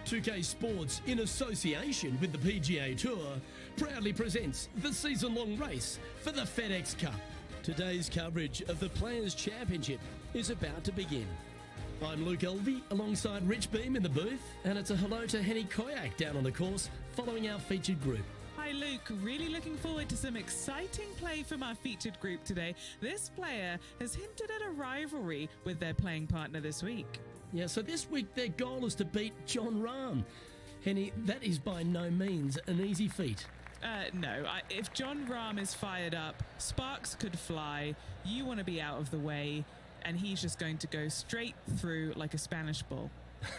2K Sports, in association with the PGA Tour, proudly presents the season-long race for the FedEx Cup. Today's coverage of the Players' Championship is about to begin. I'm Luke Elvey, alongside Rich Beam in the booth, and it's a hello to Henny Koyak down on the course, following our featured group. Hi Luke, really looking forward to some exciting play from our featured group today. This player has hinted at a rivalry with their playing partner this week. Yeah, so this week their goal is to beat Jon Rahm. Henny, that is by no means an easy feat. No, if Jon Rahm is fired up, sparks could fly, you want to be out of the way, and he's just going to go straight through like a Spanish bull.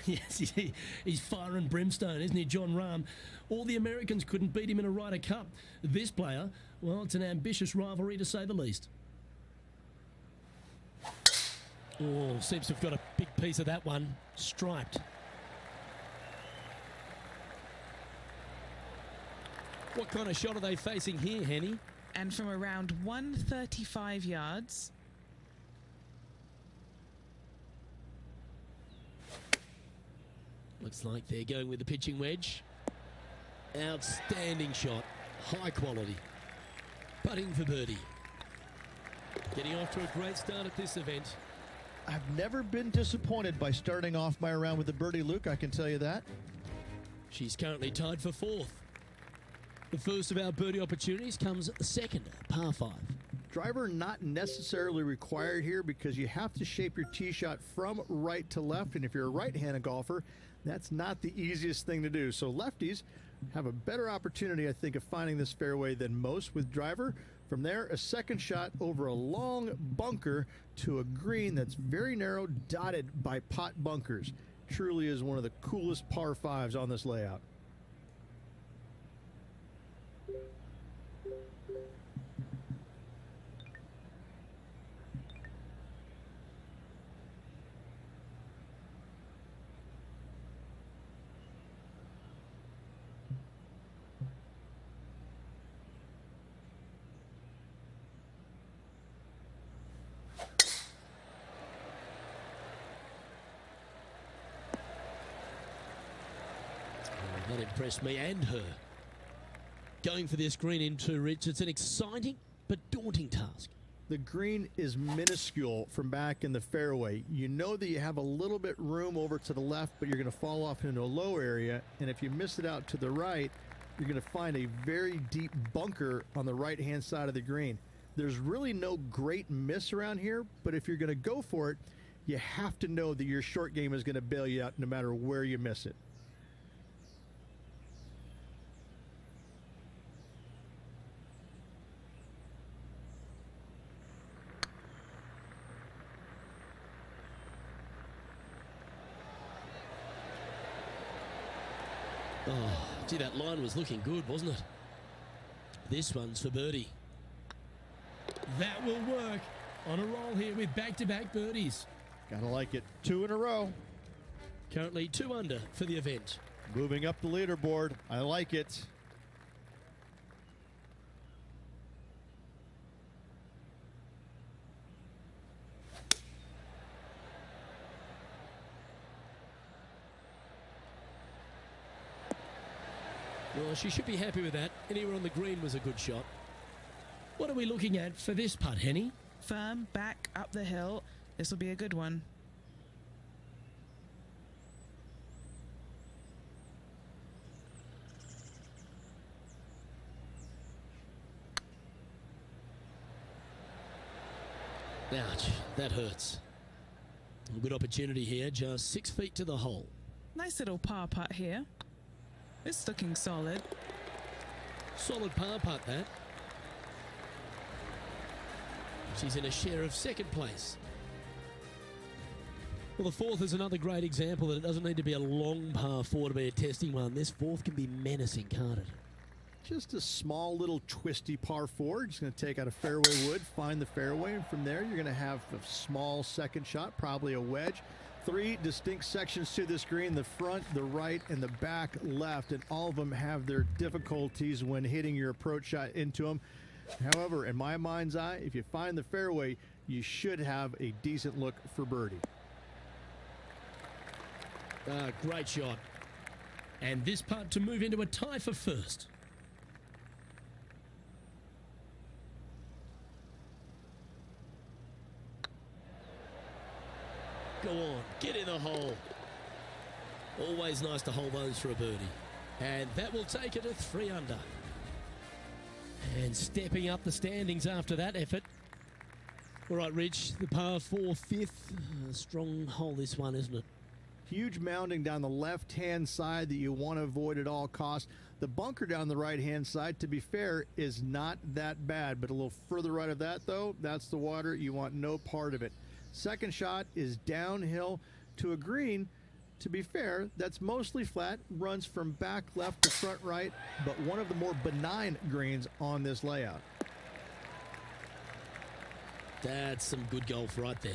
Yes, he's fire and brimstone, isn't he, Jon Rahm? All the Americans couldn't beat him in a Ryder Cup. This player, well, it's an ambitious rivalry to say the least. Oh, seems to have got a big piece of that one. Striped. What kind of shot are they facing here, Henny? And from around 135 yards. Looks like they're going with the pitching wedge. Outstanding shot. High quality. Putting for birdie. Getting off to a great start at this event. I've never been disappointed by starting off my round with a birdie, Luke, I can tell you that. She's currently tied for fourth. The first of our birdie opportunities comes second, par 5. Driver not necessarily required here because you have to shape your tee shot from right to left, and if you're a right-handed golfer, that's not the easiest thing to do. So lefties have a better opportunity, I think, of finding this fairway than most with driver. From there, a second shot over a long bunker to a green that's very narrow, dotted by pot bunkers. Truly is one of the coolest par 5s on this layout. That impressed me and her. Going for this green in two, Rich. It's an exciting but daunting task. The green is minuscule from back in the fairway. You know that you have a little bit room over to the left, but you're going to fall off into a low area. And if you miss it out to the right, you're going to find a very deep bunker on the right-hand side of the green. There's really no great miss around here, but if you're going to go for it, you have to know that your short game is going to bail you out no matter where you miss it. Oh, gee, that line was looking good, wasn't it? This one's for birdie. That will work. On a roll here with back-to-back birdies. Gotta like it. 2 in a row. Currently 2 under for the event. Moving up the leaderboard. I like it. Well, she should be happy with that. Anywhere on the green was a good shot. What are we looking at for this putt, Henny? Firm, back, up the hill. This will be a good one. Ouch, that hurts. A good opportunity here, just 6 feet to the hole. Nice little par putt here. It's looking solid. Solid par putt, that. She's in a share of second place. Well, the fourth is another great example that it doesn't need to be a long par 4 to be a testing one. This fourth can be menacing, can't it? Just a small little twisty par 4. Just going to take out a fairway wood, find the fairway, and from there you're going to have a small second shot, probably a wedge. 3 distinct sections to this green, the front, the right, and the back left, and all of them have their difficulties when hitting your approach shot into them. However, in my mind's eye, if you find the fairway, you should have a decent look for birdie. Great shot. And this putt to move into a tie for first. Go on, get in the hole. Always nice to hold those for a birdie. And that will take it to 3 under. And stepping up the standings after that effort. All right, Rich, the par 4 fifth. Strong hole this one, isn't it? Huge mounding down the left-hand side that you want to avoid at all costs. The bunker down the right-hand side, to be fair, is not that bad. But a little further right of that, though, that's the water. You want no part of it. Second shot is downhill to a green. To be fair, that's mostly flat, runs from back left to front right, but one of the more benign greens on this layout. That's some good golf right there.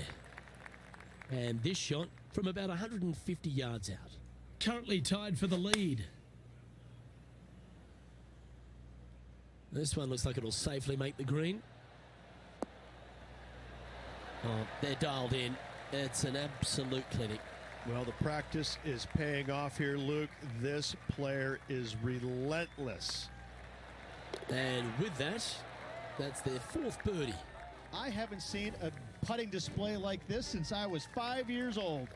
And this shot from about 150 yards out. Currently tied for the lead. This one looks like it'll safely make the green. Oh, they're dialed in. It's an absolute clinic. Well, the practice is paying off here, Luke. This player is relentless. And with that, that's their 4th birdie. I haven't seen a putting display like this since I was 5 years old.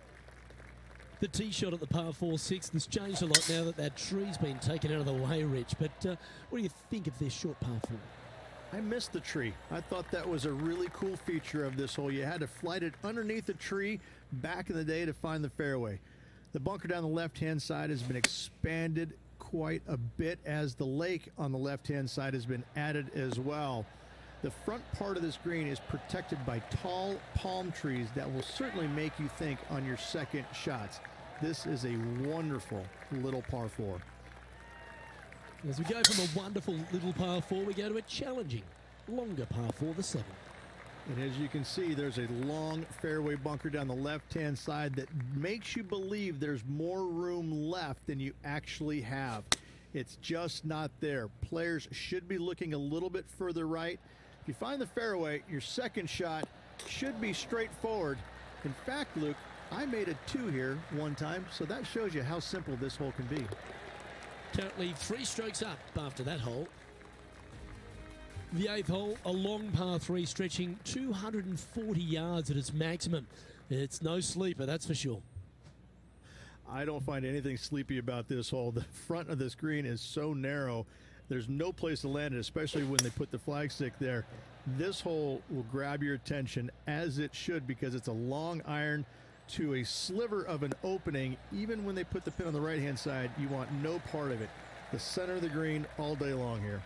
The tee shot at the par 4 6th has changed a lot now that that tree's been taken out of the way, Rich. But what do you think of this short par 4? I missed the tree. I thought that was a really cool feature of this hole. You had to flight it underneath the tree back in the day to find the fairway. The bunker down the left-hand side has been expanded quite a bit as the lake on the left-hand side has been added as well. The front part of this green is protected by tall palm trees that will certainly make you think on your second shots. This is a wonderful little par 4. As we go from a wonderful little par 4, we go to a challenging, longer par 4, the 7th. And as you can see, there's a long fairway bunker down the left-hand side that makes you believe there's more room left than you actually have. It's just not there. Players should be looking a little bit further right. If you find the fairway, your second shot should be straightforward. In fact, Luke, I made a 2 here one time, so that shows you how simple this hole can be. Currently 3 strokes up after that hole. The 8th hole, a long par 3 stretching 240 yards at its maximum. It's no sleeper, that's for sure. I don't find anything sleepy about this hole. The front of this green is so narrow. There's no place to land it, especially when they put the flagstick there. This hole will grab your attention, as it should, because it's a long iron to a sliver of an opening. Even when they put the pin on the right-hand side, you want no part of it. The center of the green all day long here.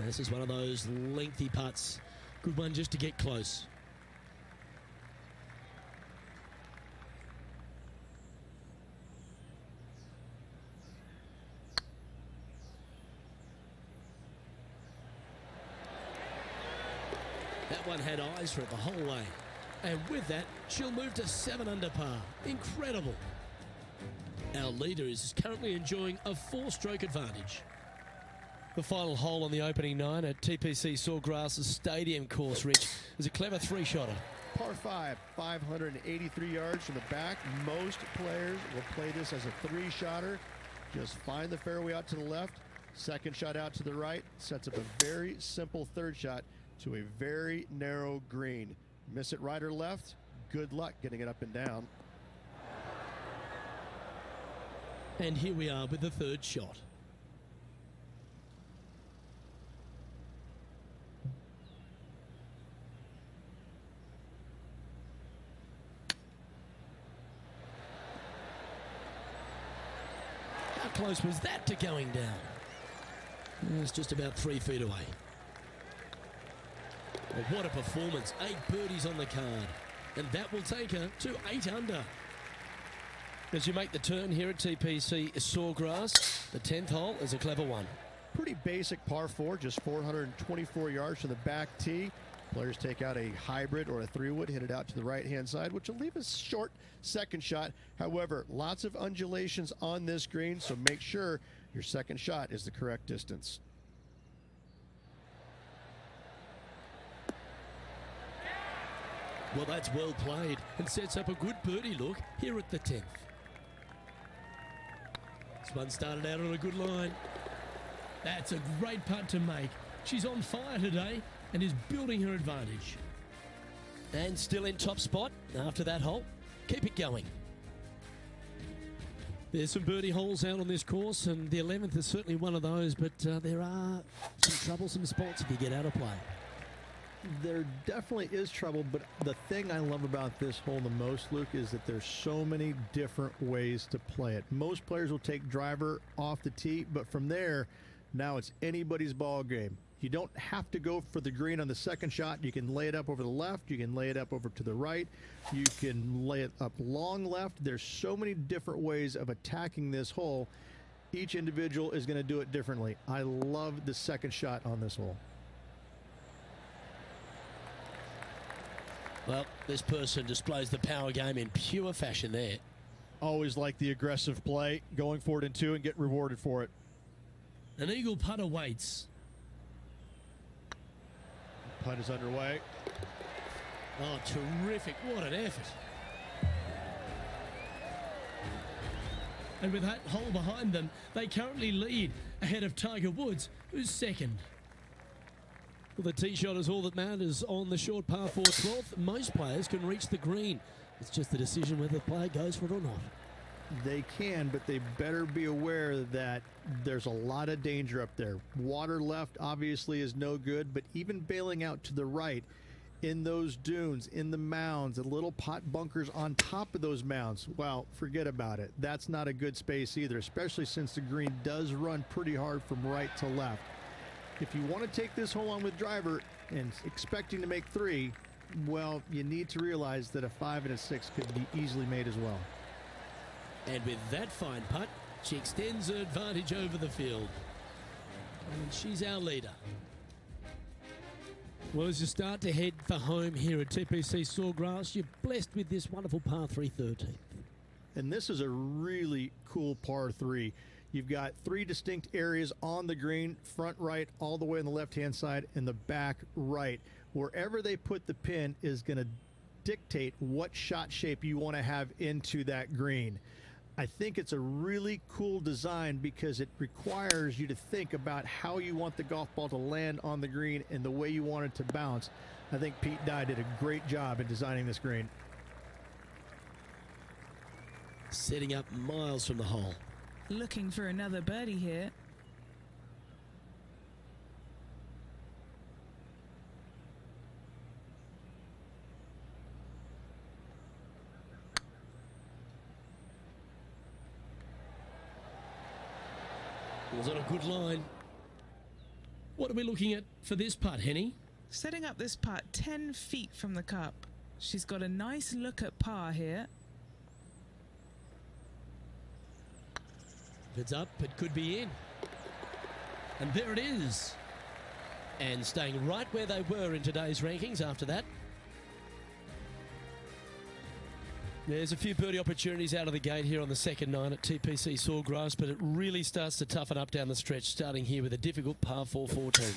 This is one of those lengthy putts. Good one just to get close. That one had eyes for it the whole way. And with that, she'll move to 7 under par. Incredible. Our leader is currently enjoying a 4-stroke advantage. The final hole on the opening 9 at TPC Sawgrass Stadium course, Rich, is a clever 3-shotter. Par 5, 583 yards from the back. Most players will play this as a 3-shotter. Just find the fairway out to the left, second shot out to the right, sets up a very simple 3rd shot to a very narrow green. Miss it right or left, good luck getting it up and down. And here we are with the 3rd shot. How close was that to going down? It's just about 3 feet away. Well, what a performance. 8 birdies on the card. And that will take her to 8 under. As you make the turn here at TPC Sawgrass, the 10th hole is a clever one. Pretty basic par 4, just 424 yards from the back tee. Players take out a hybrid or a 3-wood, hit it out to the right-hand side, which will leave a short 2nd shot. However, lots of undulations on this green, so make sure your 2nd shot is the correct distance. Well, that's well played and sets up a good birdie look here at the 10th. This one started out on a good line. That's a great putt to make. She's on fire today and is building her advantage. And still in top spot after that hole. Keep it going. There's some birdie holes out on this course, and the 11th is certainly one of those, but there are some troublesome spots if you get out of play. There definitely is trouble, but the thing I love about this hole the most, Luke, is that there's so many different ways to play it. Most players will take driver off the tee, but from there, now it's anybody's ball game. You don't have to go for the green on the 2nd shot. You can lay it up over the left. You can lay it up over to the right. You can lay it up long left. There's so many different ways of attacking this hole. Each individual is going to do it differently. I love the 2nd shot on this hole. Well, this person displays the power game in pure fashion there. Always like the aggressive play, going for it in 2 and get rewarded for it. An eagle putt awaits. Putt is underway. Oh, terrific. What an effort. And with that hole behind them, they currently lead ahead of Tiger Woods, who's 2nd. Well, the tee shot is all that matters on the short par 4 12th. Most players can reach the green. It's just the decision whether the player goes for it or not. They can, but they better be aware that there's a lot of danger up there. Water left obviously is no good, but even bailing out to the right in those dunes, in the mounds, and little pot bunkers on top of those mounds, well, forget about it. That's not a good space either, especially since the green does run pretty hard from right to left. If you want to take this hole on with driver and expecting to make 3, well, you need to realize that a 5 and a 6 could be easily made as well. And with that fine putt, she extends her advantage over the field. And she's our leader. Well, as you start to head for home here at TPC Sawgrass, you're blessed with this wonderful par 3 13th. And this is a really cool par 3. You've got 3 distinct areas on the green, front right, all the way on the left-hand side, and the back right. Wherever they put the pin is going to dictate what shot shape you want to have into that green. I think it's a really cool design because it requires you to think about how you want the golf ball to land on the green and the way you want it to bounce. I think Pete Dye did a great job in designing this green. Setting up miles from the hole. Looking for another birdie here. Was on a good line. What are we looking at for this putt, Henny? Setting up this putt 10 feet from the cup. She's got a nice look at par here. If it's up, it could be in. And there it is. And staying right where they were in today's rankings after that. There's a few birdie opportunities out of the gate here on the second nine at TPC Sawgrass, but it really starts to toughen up down the stretch, starting here with a difficult par 4-14.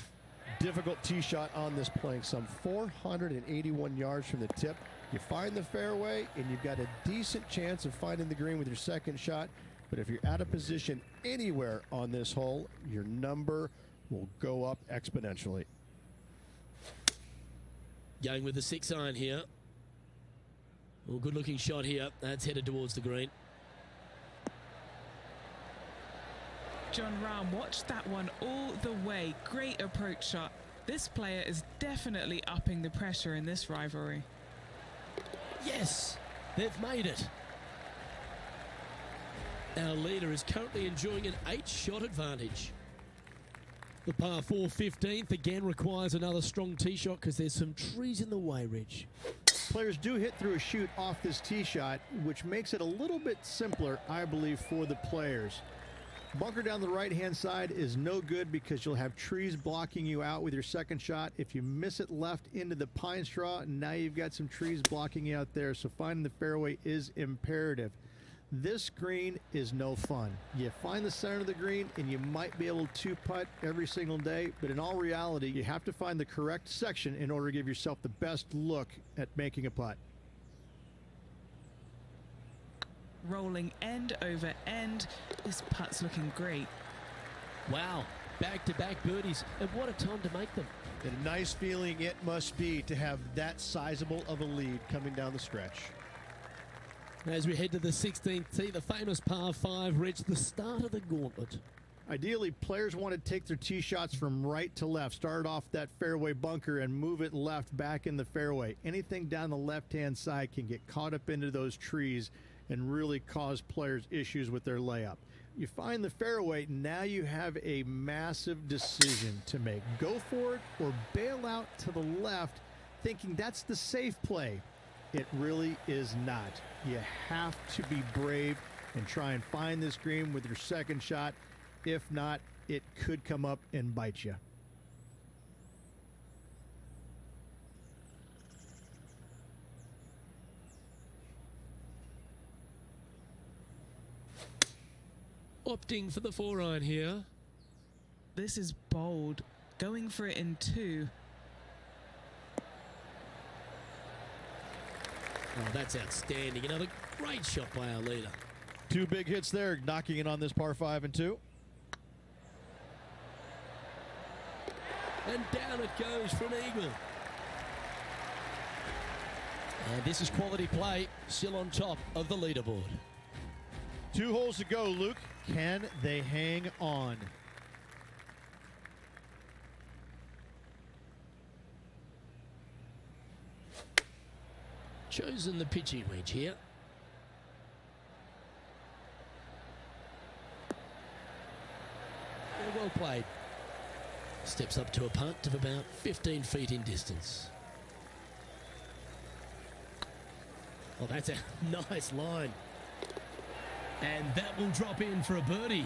Difficult tee shot on this plank, some 481 yards from the tip. You find the fairway, and you've got a decent chance of finding the green with your second shot. But if you're out of position anywhere on this hole, your number will go up exponentially. Going with the 6-iron here. Well, good looking shot here. That's headed towards the green. Jon Rahm watched that one all the way. Great approach shot. This player is definitely upping the pressure in this rivalry. Yes, they've made it. Our leader is currently enjoying an 8-shot advantage. The par 4 15th again requires another strong tee shot because there's some trees in the way, Rich. Players do hit through a chute off this tee shot, which makes it a little bit simpler, I believe, for the players. Bunker down the right-hand side is no good because you'll have trees blocking you out with your second shot. If you miss it left into the pine straw, now you've got some trees blocking you out there, so finding the fairway is imperative. This green is no fun. You find the center of the green and you might be able to putt every single day, but in all reality, you have to find the correct section in order to give yourself the best look at making a putt. Rolling end over end. This putt's looking great. Wow, back-to-back birdies, and what a time to make them. And a nice feeling it must be to have that sizable of a lead coming down the stretch. As we head to the 16th tee, the famous par 5, Rich, the start of the gauntlet. Ideally, players want to take their tee shots from right to left, start off that fairway bunker and move it left back in the fairway. Anything down the left-hand side can get caught up into those trees and really cause players issues with their layup. You find the fairway, now you have a massive decision to make. Go for it or bail out to the left, thinking that's the safe play. It really is not. You have to be brave and try and find this green with your second shot. If not, it could come up and bite you. Opting for the 4-iron here. This is bold. Going for it in 2. Oh, that's outstanding. Another great shot by our leader. 2 big hits there, knocking it on this par 5 and 2. And down it goes for an eagle. And this is quality play, still on top of the leaderboard. 2 holes to go, Luke. Can they hang on? Chosen the pitching wedge here. Well played. Steps up to a putt of about 15 feet in distance. Oh, that's a nice line. And that will drop in for a birdie.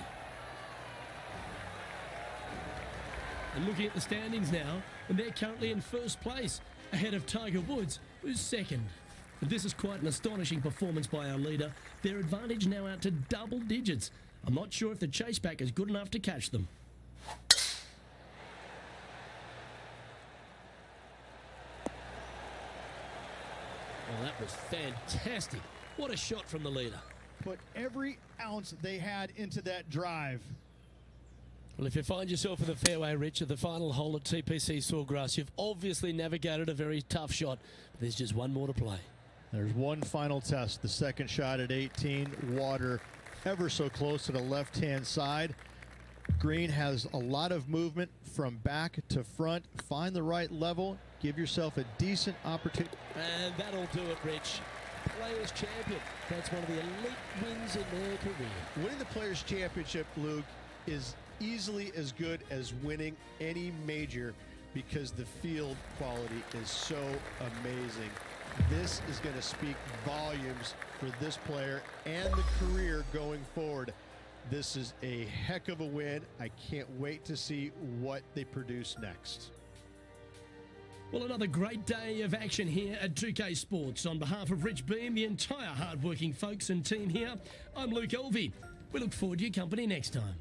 And looking at the standings now, and they're currently in first place, ahead of Tiger Woods, who's second. And this is quite an astonishing performance by our leader. Their advantage now out to double digits. I'm not sure if the chase back is good enough to catch them. Well, that was fantastic. What a shot from the leader. put every ounce they had into that drive. Well, if you find yourself in the fairway, Rich, at the final hole at TPC Sawgrass, you've obviously navigated a very tough shot. But there's just one more to play. There's one final test. The second shot at 18, water ever so close to the left-hand side. Green has a lot of movement from back to front. Find the right level. Give yourself a decent opportunity. And that'll do it, Rich. Players Champion. That's one of the elite wins in their career. Winning the Players Championship, Luke, is easily as good as winning any major because the field quality is so amazing. This is going to speak volumes for this player and the career going forward. This is a heck of a win. I can't wait to see what they produce next. Well, another great day of action here at 2K Sports. On behalf of Rich Beam, the entire hard-working folks and team here, I'm Luke Elvey. We look forward to your company next time.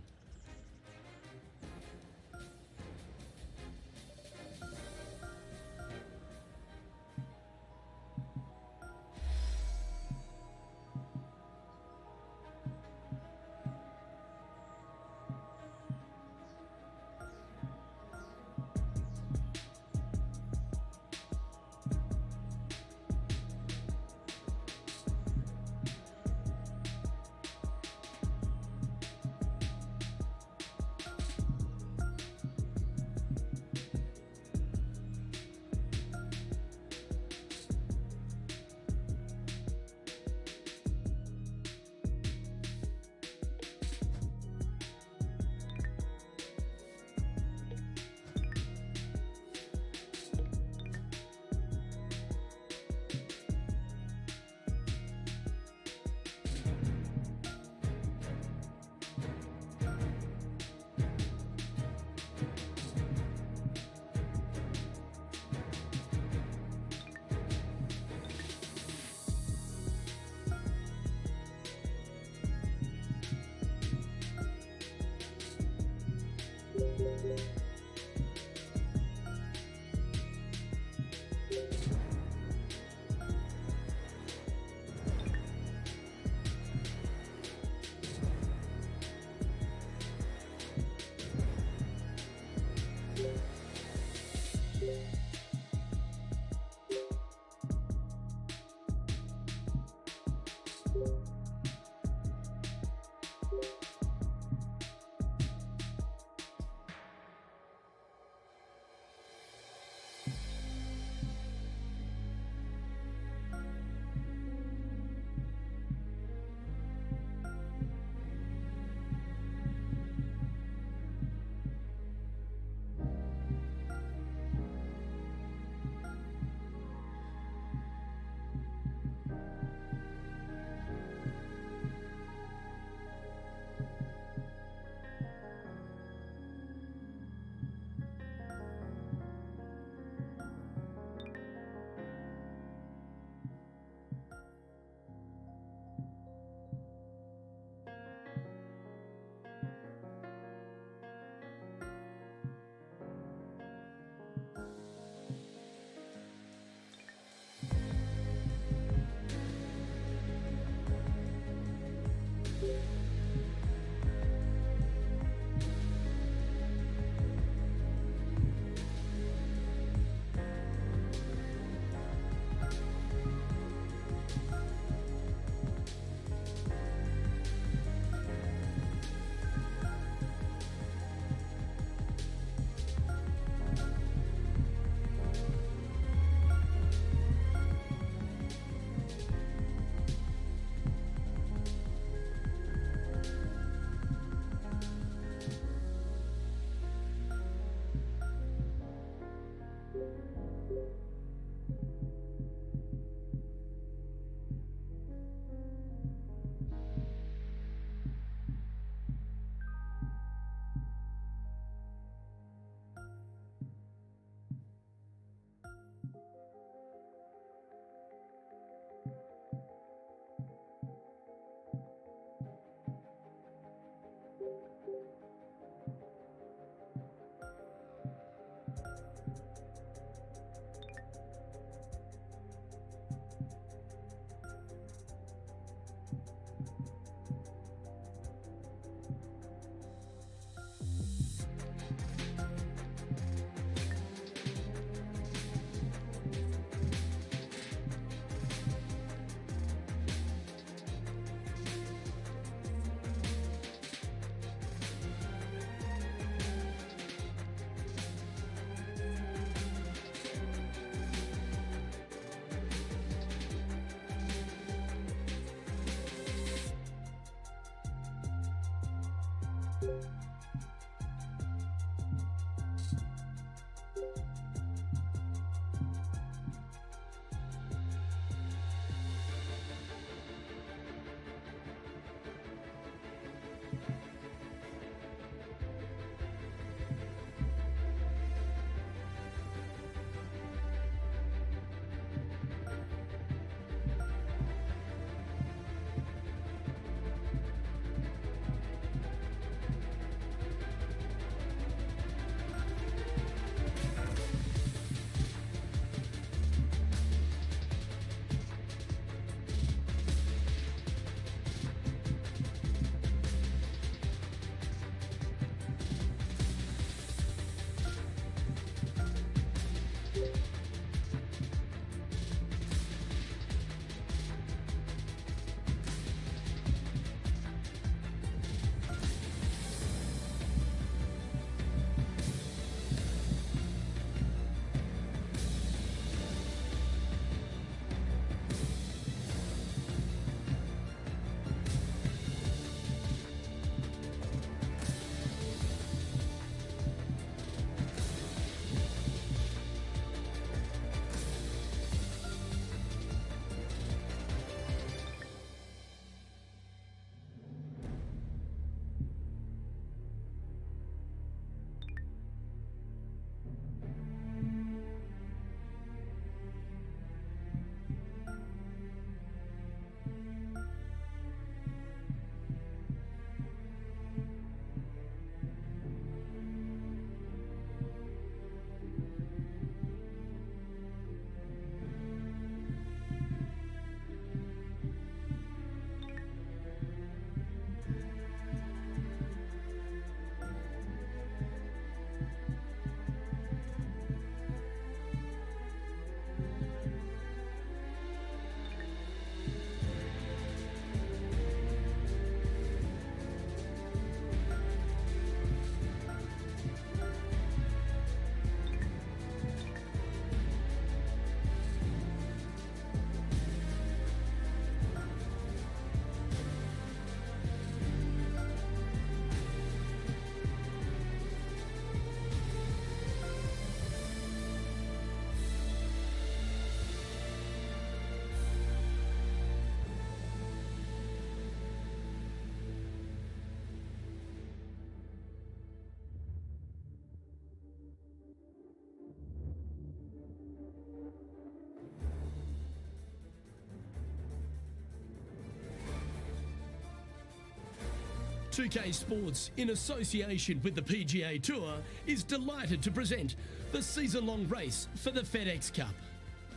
2K Sports, in association with the PGA Tour, is delighted to present the season-long race for the FedEx Cup.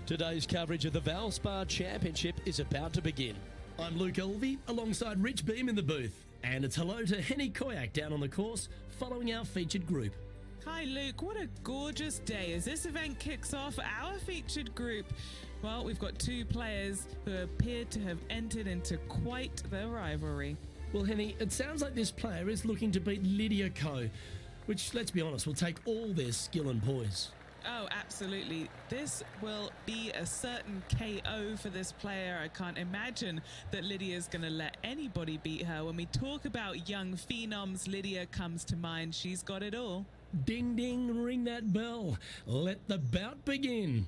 Today's coverage of the Valspar Championship is about to begin. I'm Luke Elvey, alongside Rich Beam in the booth. And it's hello to Henny Koyak down on the course, following our featured group. Hi Luke, what a gorgeous day as this event kicks off our featured group. Well, we've got two players who appear to have entered into quite the rivalry. Well, Henny, it sounds like this player is looking to beat Lydia Ko, which, let's be honest, will take all their skill and poise. Oh, absolutely. This will be a certain KO for this player. I can't imagine that Lydia's going to let anybody beat her. When we talk about young phenoms, Lydia comes to mind. She's got it all. Ding, ding, ring that bell. Let the bout begin.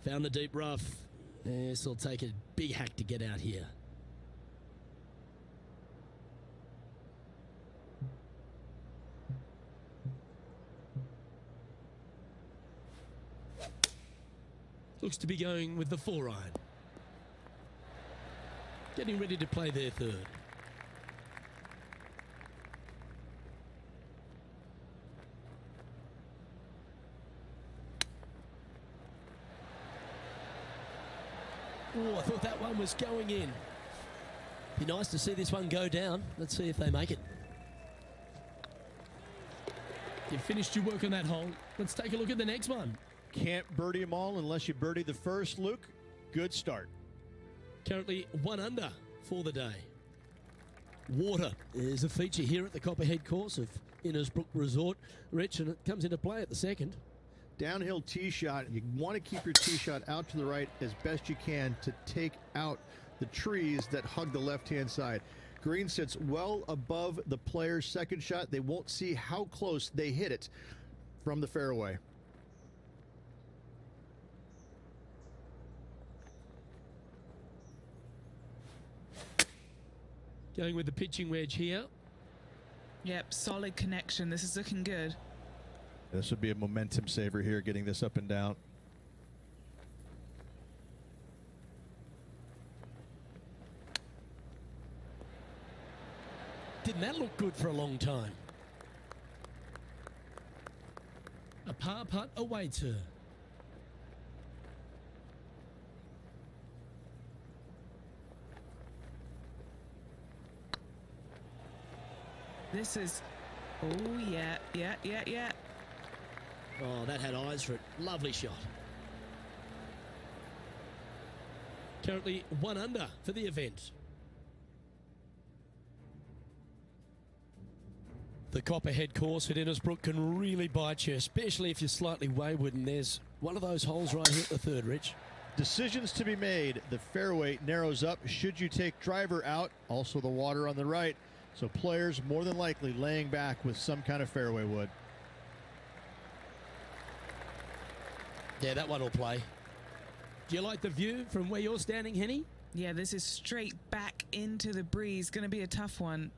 Found the deep rough. This will take a big hack to get out here. Looks to be going with the 4-iron. Getting ready to play their third. Oh, I thought that one was going in. Be nice to see this one go down. Let's see if they make it. You've finished your work on that hole. Let's take a look at the next one. Can't birdie them all unless you birdie the first, Luke. Good start. Currently 1 under for the day. Water is a feature here at the Copperhead course of Innesbrook Resort, Rich, and it comes into play at the second. Downhill tee shot. You want to keep your tee shot out to the right as best you can to take out the trees that hug the left-hand side. Green sits well above the player's second shot. They won't see how close they hit it from the fairway. Going with the pitching wedge here. Yep, solid connection. This is looking good. This would be a momentum saver here, getting this up and down. Didn't that look good for a long time? A par putt awaits her. This is, oh yeah. Oh, that had eyes for it. Lovely shot. Currently 1 under for the event. The Copperhead course at Innisbrook can really bite you, especially if you're slightly wayward, and there's one of those holes right here at the third, Rich. Decisions to be made. The fairway narrows up. Should you take driver out? Also the water on the right. So players more than likely laying back with some kind of fairway wood. Yeah, that one will play. Do you like the view from where you're standing, Henny? Yeah, this is straight back into the breeze. Going to be a tough one.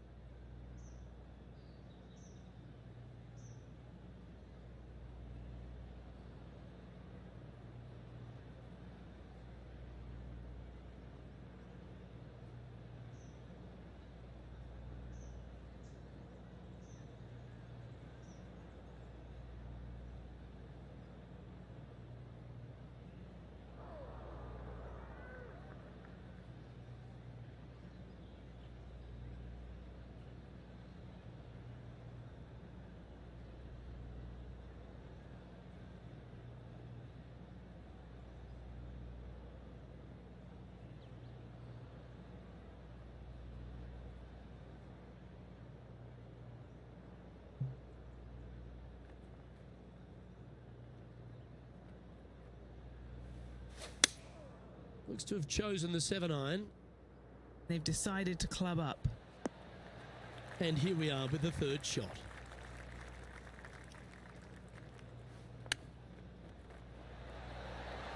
Looks to have chosen the 7-iron. They've decided to club up. And here we are with the third shot.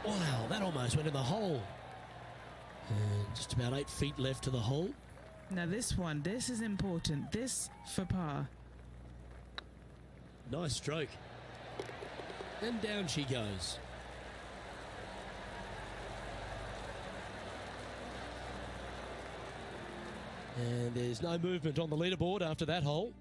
Wow, that almost went in the hole. And just about 8 feet left to the hole. Now this one, this is important. This for par. Nice stroke. And down she goes. And there's no movement on the leaderboard after that hole.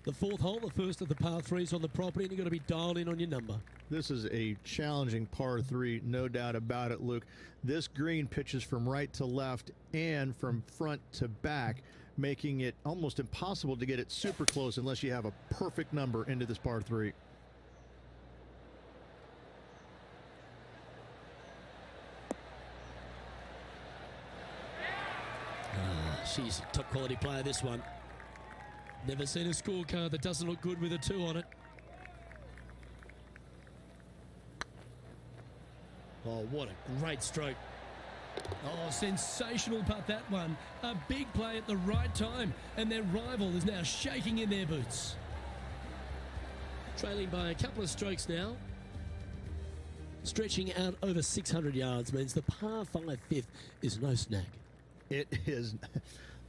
The fourth hole, the first of the par threes on the property, and you've got to be dialed in on your number. This is a challenging par 3, no doubt about it, Luke. This green pitches from right to left and from front to back, making it almost impossible to get it super close unless you have a perfect number into this par 3. She's a top quality player, this one. Never seen a scorecard that doesn't look good with a 2 on it. Oh, what a great stroke. Oh, sensational putt, that one. A big play at the right time, and their rival is now shaking in their boots. Trailing by a couple of strokes now. Stretching out over 600 yards means the par 5 fifth is no snack. It is.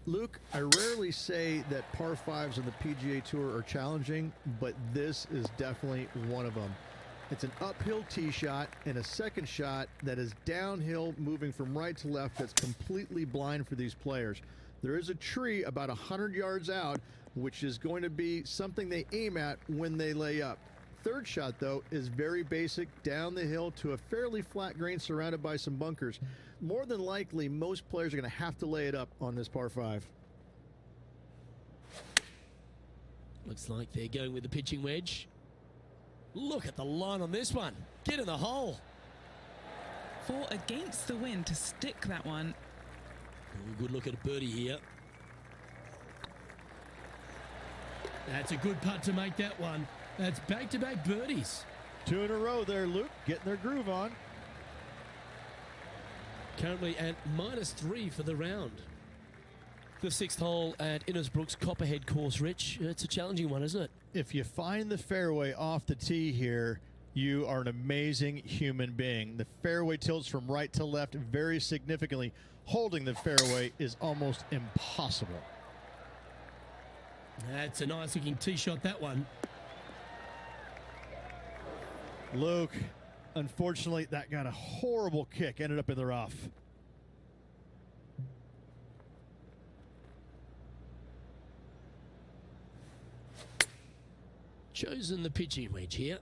Luke, I rarely say that par 5s on the PGA Tour are challenging, but this is definitely one of them. It's an uphill tee shot and a second shot that is downhill, moving from right to left, that's completely blind for these players. There is a tree about 100 yards out, which is going to be something they aim at when they lay up. Third shot, though, is very basic, down the hill to a fairly flat green surrounded by some bunkers. More than likely, most players are going to have to lay it up on this par 5. Looks like they're going with the pitching wedge. Look at the line on this one. Get in the hole. Fought against the wind to stick that one. Oh, good look at a birdie here. That's a good putt to make that one. That's back-to-back birdies. 2 in a row there, Luke, getting their groove on. Currently at -3 for the round. The 6th hole at Innisbrook's Copperhead course, Rich. It's a challenging one, isn't it? If you find the fairway off the tee here, you are an amazing human being. The fairway tilts from right to left very significantly. Holding the fairway is almost impossible. That's a nice-looking tee shot, that one. Luke, unfortunately, that got a horrible kick, ended up in the rough. Chosen the pitching wedge here.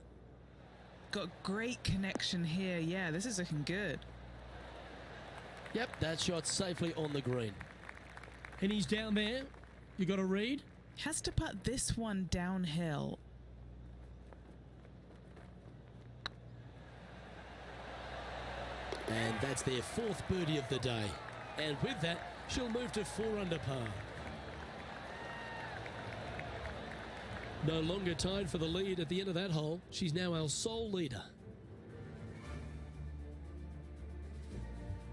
Got great connection here. Yeah, this is looking good. Yep, that shot safely on the green. And he's down there. You got a read? Has to putt this one downhill. And that's their 4th birdie of the day. And with that, she'll move to 4 under par. No longer tied for the lead at the end of that hole. She's now our sole leader.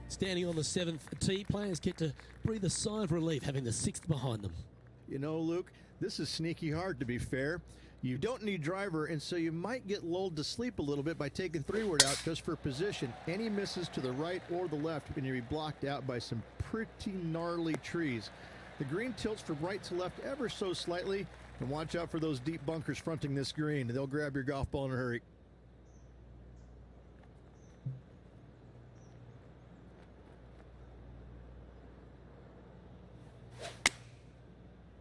Standing on the 7th tee, players get to breathe a sigh of relief having the 6th behind them. You know, Luke, this is sneaky hard, to be fair. You don't need driver, and so you might get lulled to sleep a little bit by taking 3-wood out just for position. Any misses to the right or the left, and you'll be blocked out by some pretty gnarly trees. The green tilts from right to left ever so slightly, and watch out for those deep bunkers fronting this green. They'll grab your golf ball in a hurry.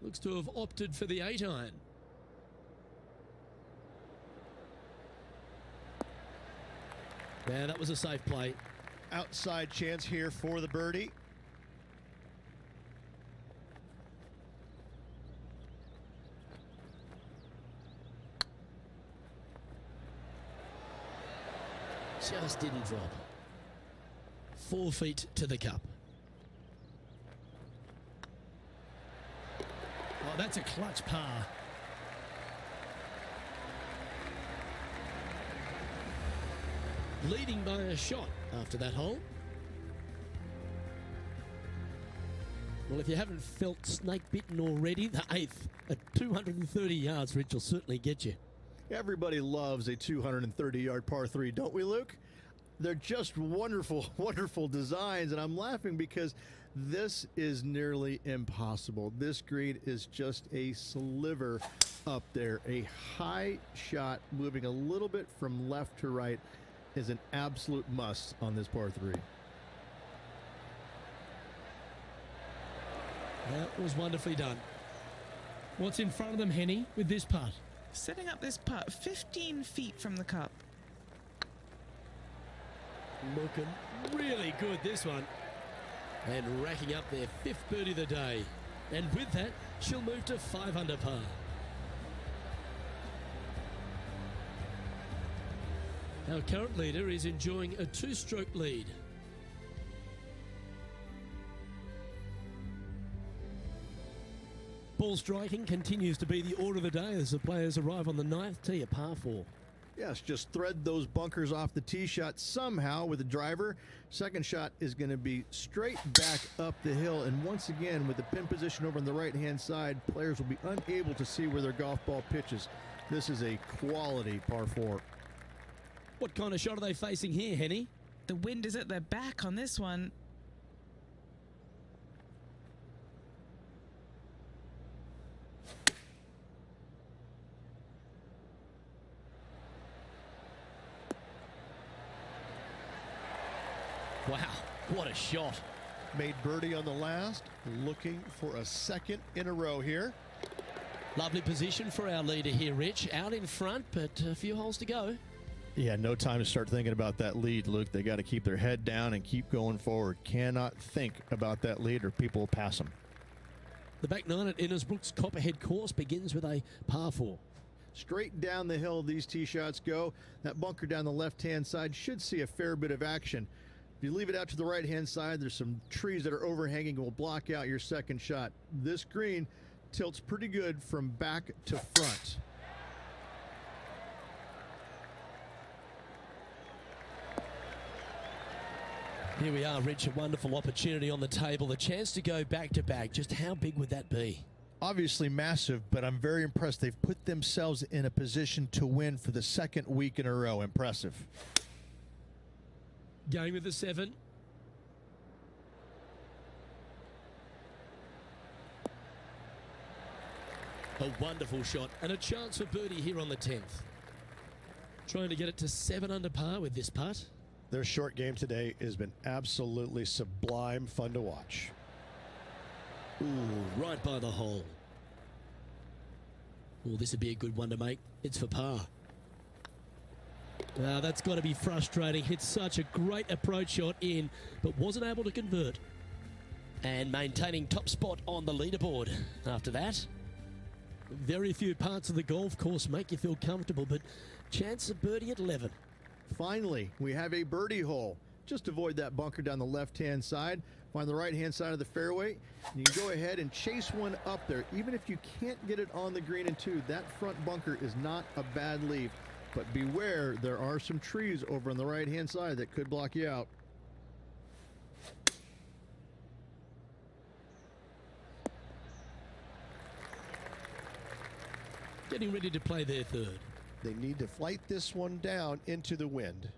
Looks to have opted for the 8-iron. Yeah, that was a safe play. Outside chance here for the birdie. Just didn't drop. 4 feet to the cup. Oh, that's a clutch par. Leading by a shot after that hole. Well, if you haven't felt snake bitten already, the 8th at 230 yards, Rich, will certainly get you. Everybody loves a 230-yard par 3, don't we, Luke? They're just wonderful, wonderful designs, and I'm laughing because this is nearly impossible. This green is just a sliver up there. A high shot moving a little bit from left to right is an absolute must on this par 3. That was wonderfully done. What's in front of them, Henny, with this putt? Setting up this putt 15 feet from the cup. Looking really good, this one. And racking up their 5th birdie of the day. And with that, she'll move to 5 under par. Our current leader is enjoying a 2-stroke lead. Ball striking continues to be the order of the day as the players arrive on the 9th tee at par 4. Yes, just thread those bunkers off the tee shot somehow with the driver. Second shot is going to be straight back up the hill. And once again, with the pin position over on the right-hand side, players will be unable to see where their golf ball pitches. This is a quality par 4. What kind of shot are they facing here, Henny? The wind is at their back on this one. Wow, what a shot. Made birdie on the last, looking for a 2nd in a row here. Lovely position for our leader here, Rich. Out in front, but a few holes to go. Yeah, no time to start thinking about that lead, Luke. They got to keep their head down and keep going forward. Cannot think about that lead or people will pass them. The back 9 at Innisbrook's Copperhead course begins with a par 4. Straight down the hill these tee shots go. That bunker down the left-hand side should see a fair bit of action. If you leave it out to the right-hand side, there's some trees that are overhanging and will block out your second shot. This green tilts pretty good from back to front. Here we are, Rich, a wonderful opportunity on the table. The chance to go back-to-back. Just how big would that be? Obviously massive, but I'm very impressed. They've put themselves in a position to win for the 2nd week in a row. Impressive. Going with the 7. A wonderful shot and a chance for birdie here on the 10th. Trying to get it to 7 under par with this putt. Their short game today has been absolutely sublime fun to watch. Ooh, right by the hole. Oh, this would be a good one to make. It's for par. That's got to be frustrating. Hit such a great approach shot in, but wasn't able to convert. And maintaining top spot on the leaderboard after that. Very few parts of the golf course make you feel comfortable, but chance of birdie at 11. Finally, we have a birdie hole. Just avoid that bunker down the left-hand side. Find the right-hand side of the fairway. And you can go ahead and chase one up there. Even if you can't get it on the green in two, that front bunker is not a bad leave. But beware, there are some trees over on the right-hand side that could block you out. Getting ready to play their third. They need to flight this one down into the wind.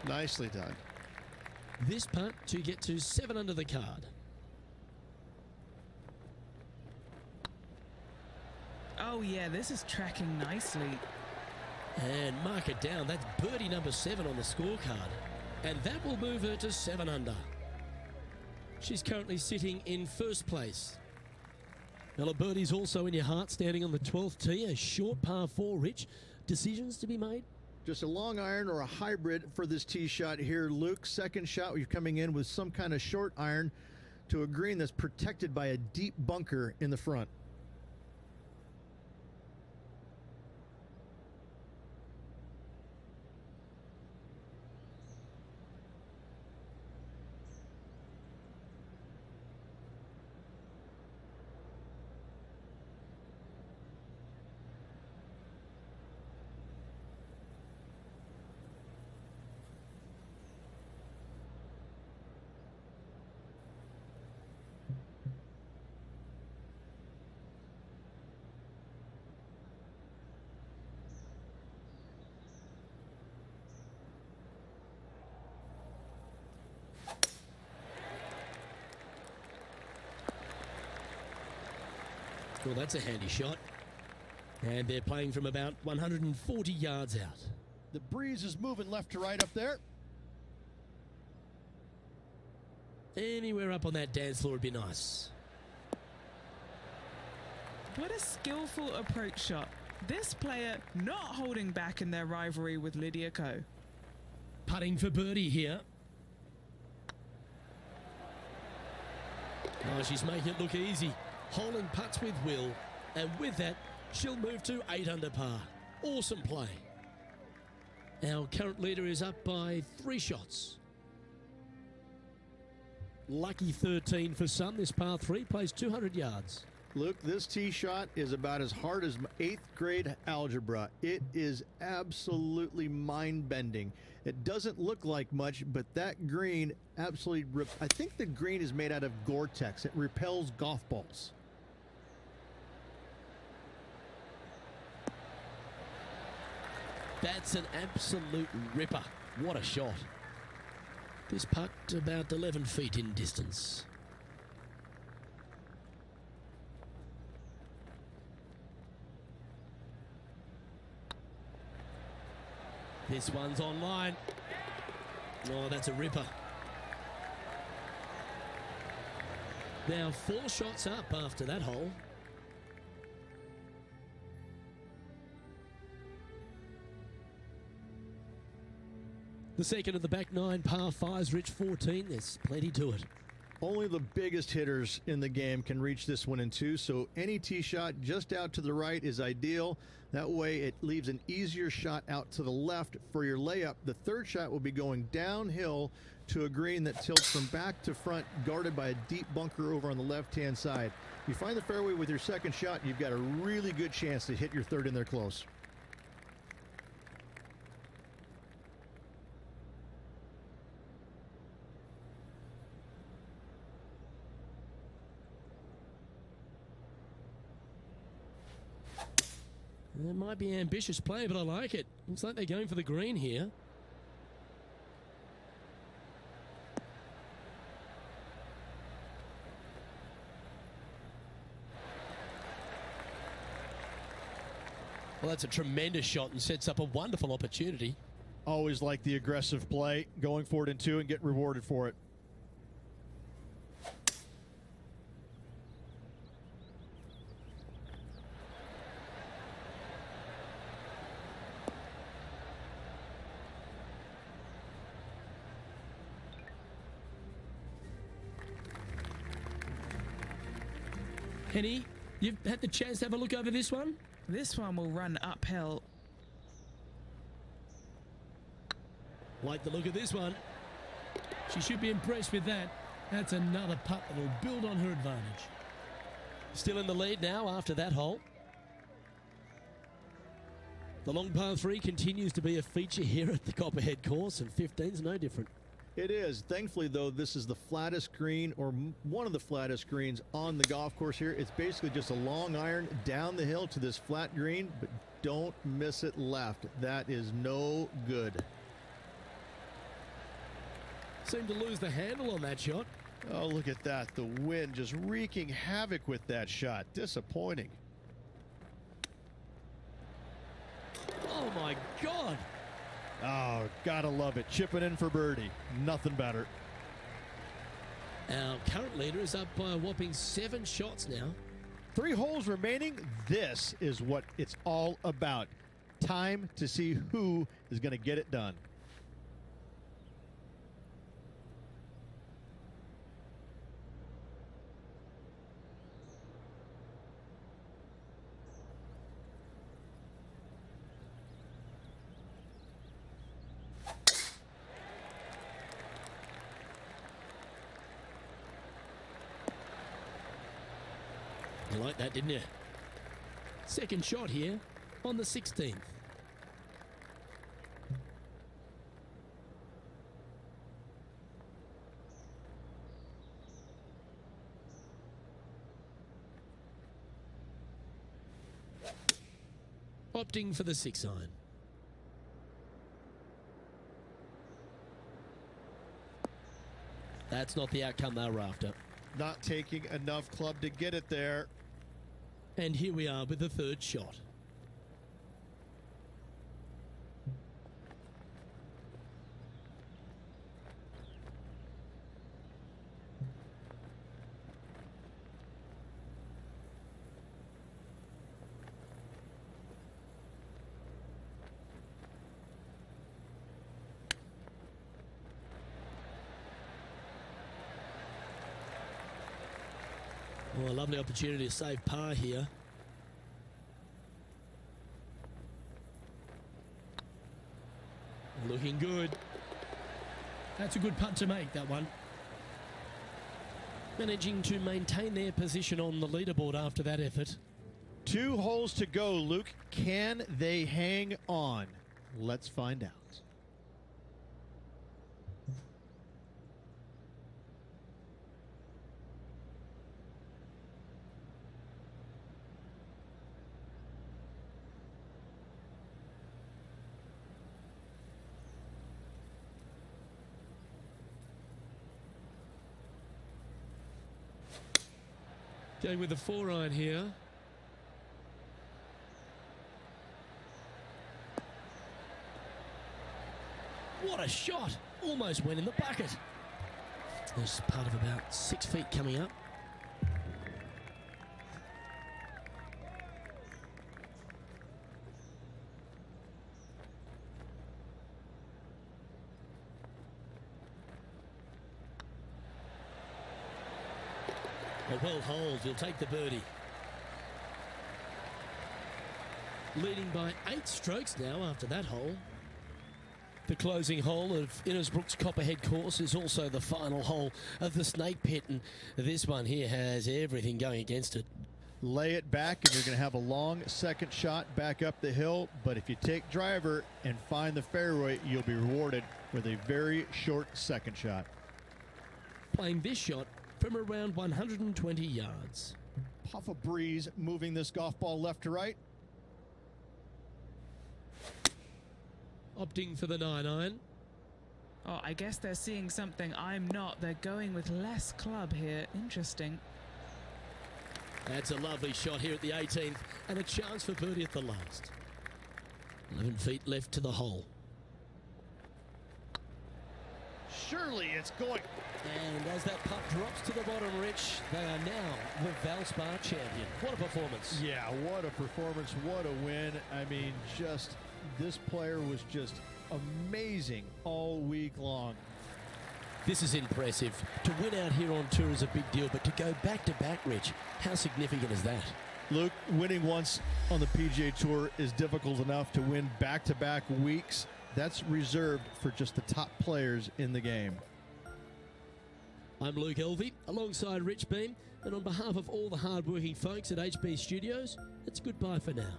Nicely done. This putt to get to 7 under the card. Oh yeah, this is tracking nicely. And mark it down. That's birdie number 7 on the scorecard. And that will move her to 7 under. She's currently sitting in first place. Well, a birdie's also in your heart, standing on the 12th tee. A short par 4, Rich. Decisions to be made? Just a long iron or a hybrid for this tee shot here, Luke. Second shot, you're coming in with some kind of short iron to a green that's protected by a deep bunker in the front. Well, that's a handy shot. And they're playing from about 140 yards out. The breeze is moving left to right up there. Anywhere up on that dance floor would be nice. What a skillful approach shot. This player not holding back in their rivalry with Lydia Ko. Putting for birdie here. Oh, she's making it look easy. Holding putts with will. And with that, she'll move to 8 under par. Awesome play. Our current leader is up by 3 shots. Lucky 13 for some. This par 3 plays 200 yards. Luke, this tee shot is about as hard as 8th grade algebra. It is absolutely mind-bending. It doesn't look like much, but that green absolutely I think the green is made out of Gore-Tex. It repels golf balls. That's an absolute ripper. What a shot. This putt about 11 feet in distance. This one's online. Oh, that's a ripper. Now 4 shots up after that hole. The second of the back 9 par 5s, Rich 14. There's plenty to it. Only the biggest hitters in the game can reach this one in 2, so any tee shot just out to the right is ideal. That way it leaves an easier shot out to the left for your layup. The third shot will be going downhill to a green that tilts from back to front, guarded by a deep bunker over on the left-hand side. You find the fairway with your second shot, you've got a really good chance to hit your third in there close. It might be an ambitious play, but I like it. Looks like they're going for the green here. Well, that's a tremendous shot and sets up a wonderful opportunity. Always like the aggressive play, going for it in 2 and get rewarded for it. Henny, you've had the chance to have a look over this one? This one will run uphill. Like the look of this one. She should be impressed with that. That's another putt that will build on her advantage. Still in the lead now after that hole. The long par 3 continues to be a feature here at the Copperhead course, and 15's no different. It is. Thankfully, though, this is the flattest green, or one of the flattest greens on the golf course here. It's basically just a long iron down the hill to this flat green, but don't miss it left. That is no good. Seemed to lose the handle on that shot. Oh, look at that. The wind just wreaking havoc with that shot. Disappointing. Oh, my God. Oh, gotta love it. Chipping in for birdie. Nothing better. Our current leader is up by a whopping 7 shots now. 3 holes remaining. This is what it's all about. Time to see who is going to get it done. You like that, didn't you? Second shot here on the 16th. Opting for the 6 iron. That's not the outcome they were after. Not taking enough club to get it there. And here we are with the 3rd shot. Well, a lovely opportunity to save par here. Looking good. That's a good putt to make, that one. Managing to maintain their position on the leaderboard after that effort. 2 holes to go, Luke. Can they hang on? Let's find out. Going with the 4 iron here. What a shot! Almost went in the bucket. There's part of about 6 feet coming up. A well hold, he'll take the birdie. Leading by 8 strokes now after that hole. The closing hole of Innisbrook's Copperhead course is also the final hole of the Snake Pit, and this one here has everything going against it. Lay it back and you're going to have a long second shot back up the hill, but if you take driver and find the fairway, you'll be rewarded with a very short second shot. Playing this shot from around 120 yards. Puff of breeze moving this golf ball left to right. Opting for the 9 iron. Oh, I guess they're seeing something I'm not. They're going with less club here. Interesting. That's a lovely shot here at the 18th, and a chance for birdie at the last. 11 feet left to the hole. Surely it's going. And as that putt drops to the bottom, Rich, they are now the Valspar champion. What a performance. Yeah, what a performance, what a win. I mean, just this player was just amazing all week long. This is impressive. To win out here on tour is a big deal, but to go back-to-back, Rich, how significant is that? Luke, winning once on the PGA Tour is difficult enough. To win back-to-back weeks, that's reserved for just the top players in the game. I'm Luke Elvey, alongside Rich Beam, and on behalf of all the hard-working folks at HB Studios, it's goodbye for now.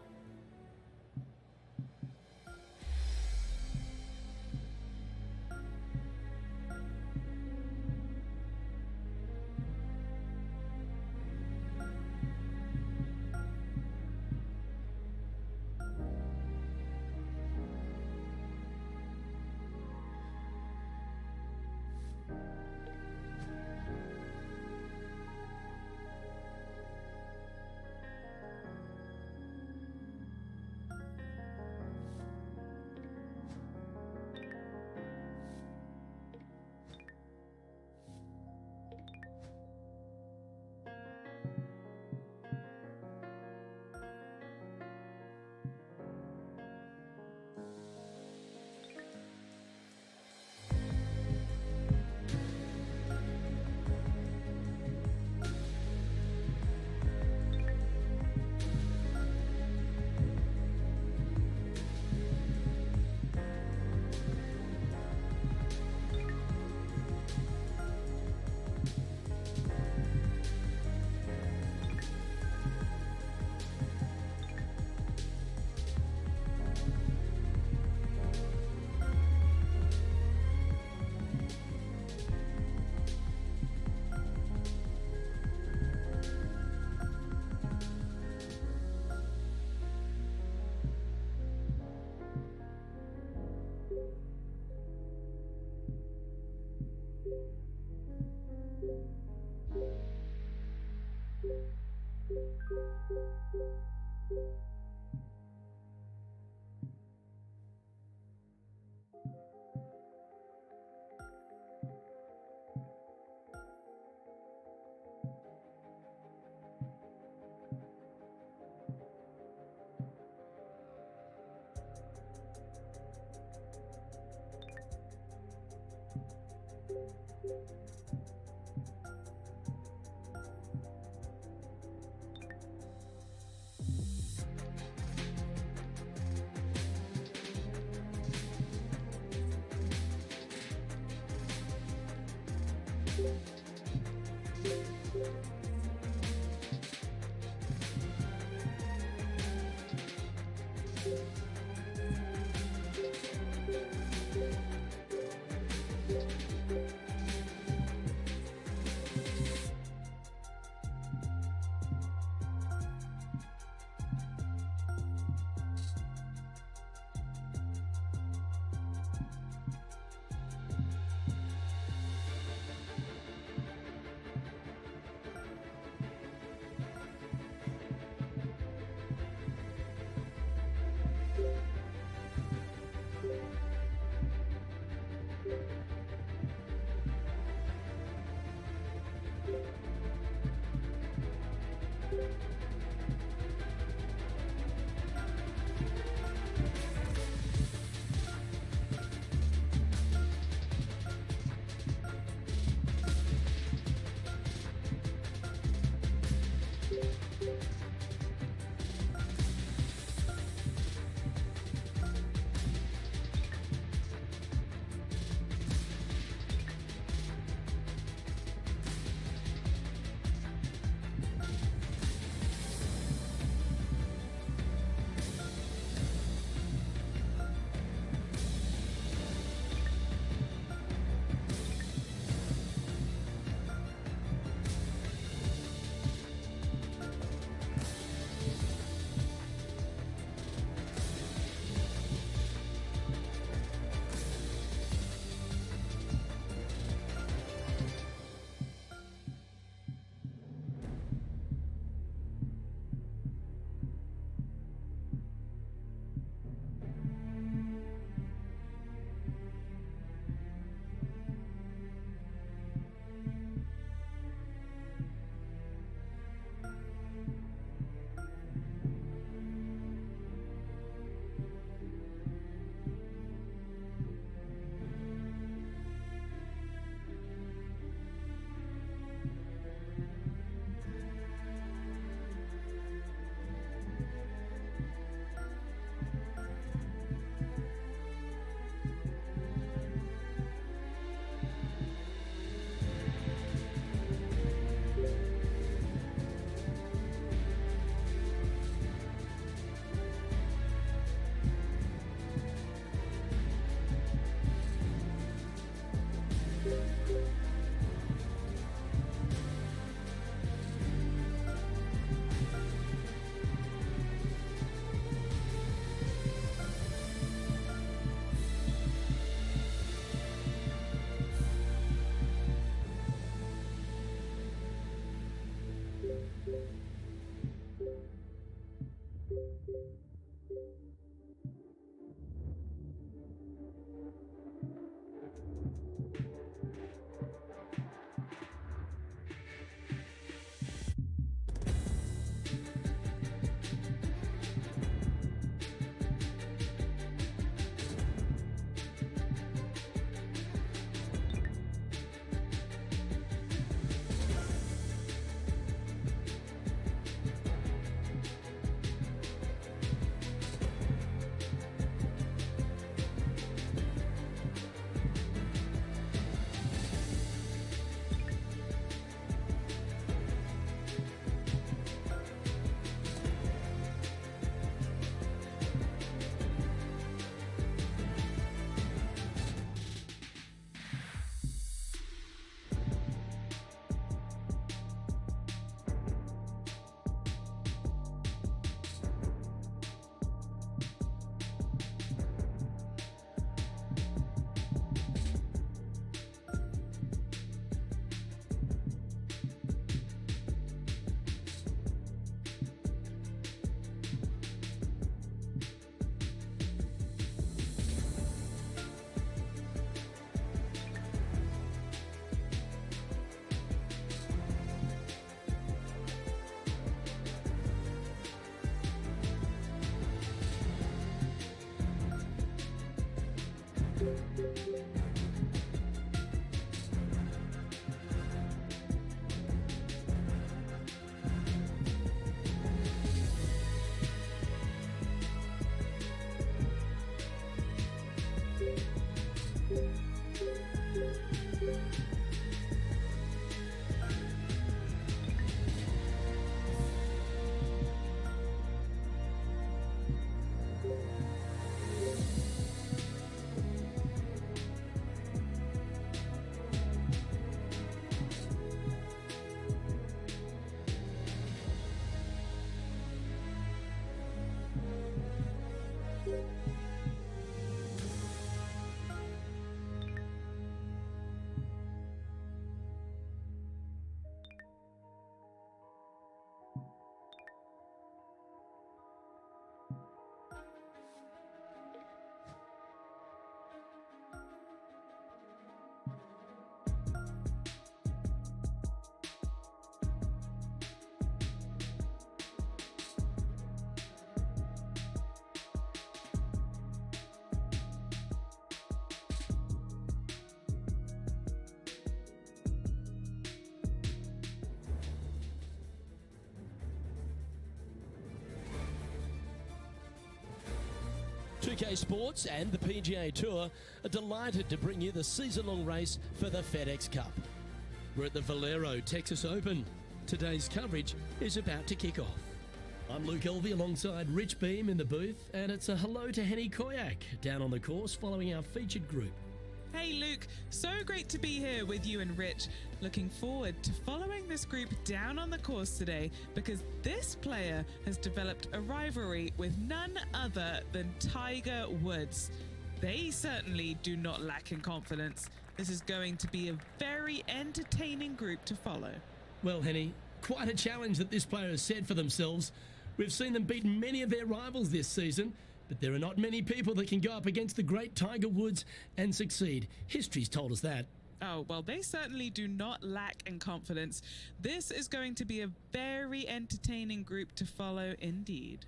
2K Sports and the PGA Tour are delighted to bring you the season-long race for the FedEx Cup. We're at the Valero Texas Open. Today's coverage is about to kick off. I'm Luke Elvey alongside Rich Beam in the booth, and it's a hello to Henny Koyak down on the course following our featured group. Hey Luke, so great to be here with you and Rich. Looking forward to following this group down on the course today because this player has developed a rivalry with none other than Tiger Woods. They certainly do not lack in confidence. This is going to be a very entertaining group to follow. Well, Henny, quite a challenge that this player has set for themselves. We've seen them beat many of their rivals this season, but there are not many people that can go up against the great Tiger Woods and succeed. History's told us that. Oh, well, they certainly do not lack in confidence. This is going to be a very entertaining group to follow indeed.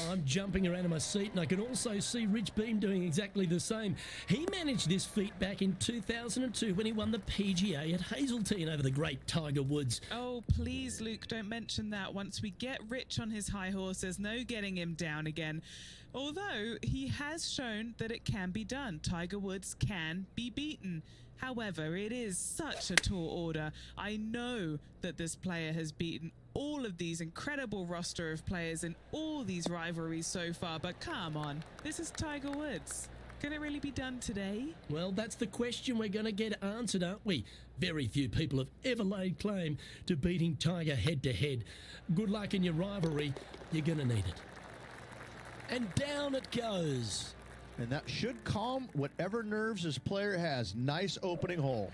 I'm jumping around in my seat, and I can also see Rich Beam doing exactly the same. He managed this feat back in 2002 when he won the PGA at Hazeltine over the great Tiger Woods. Oh, please, Luke, don't mention that. Once we get Rich on his high horse, there's no getting him down again. Although he has shown that it can be done. Tiger Woods can be beaten. However, it is such a tall order. I know that this player has beaten all of these incredible roster of players in all these rivalries so far, but come on, this is Tiger Woods. Can it really be done today? Well, that's the question we're going to get answered, aren't we? Very few people have ever laid claim to beating Tiger head-to-head. Good luck in your rivalry. You're going to need it. And down it goes. And that should calm whatever nerves this player has. Nice opening hole.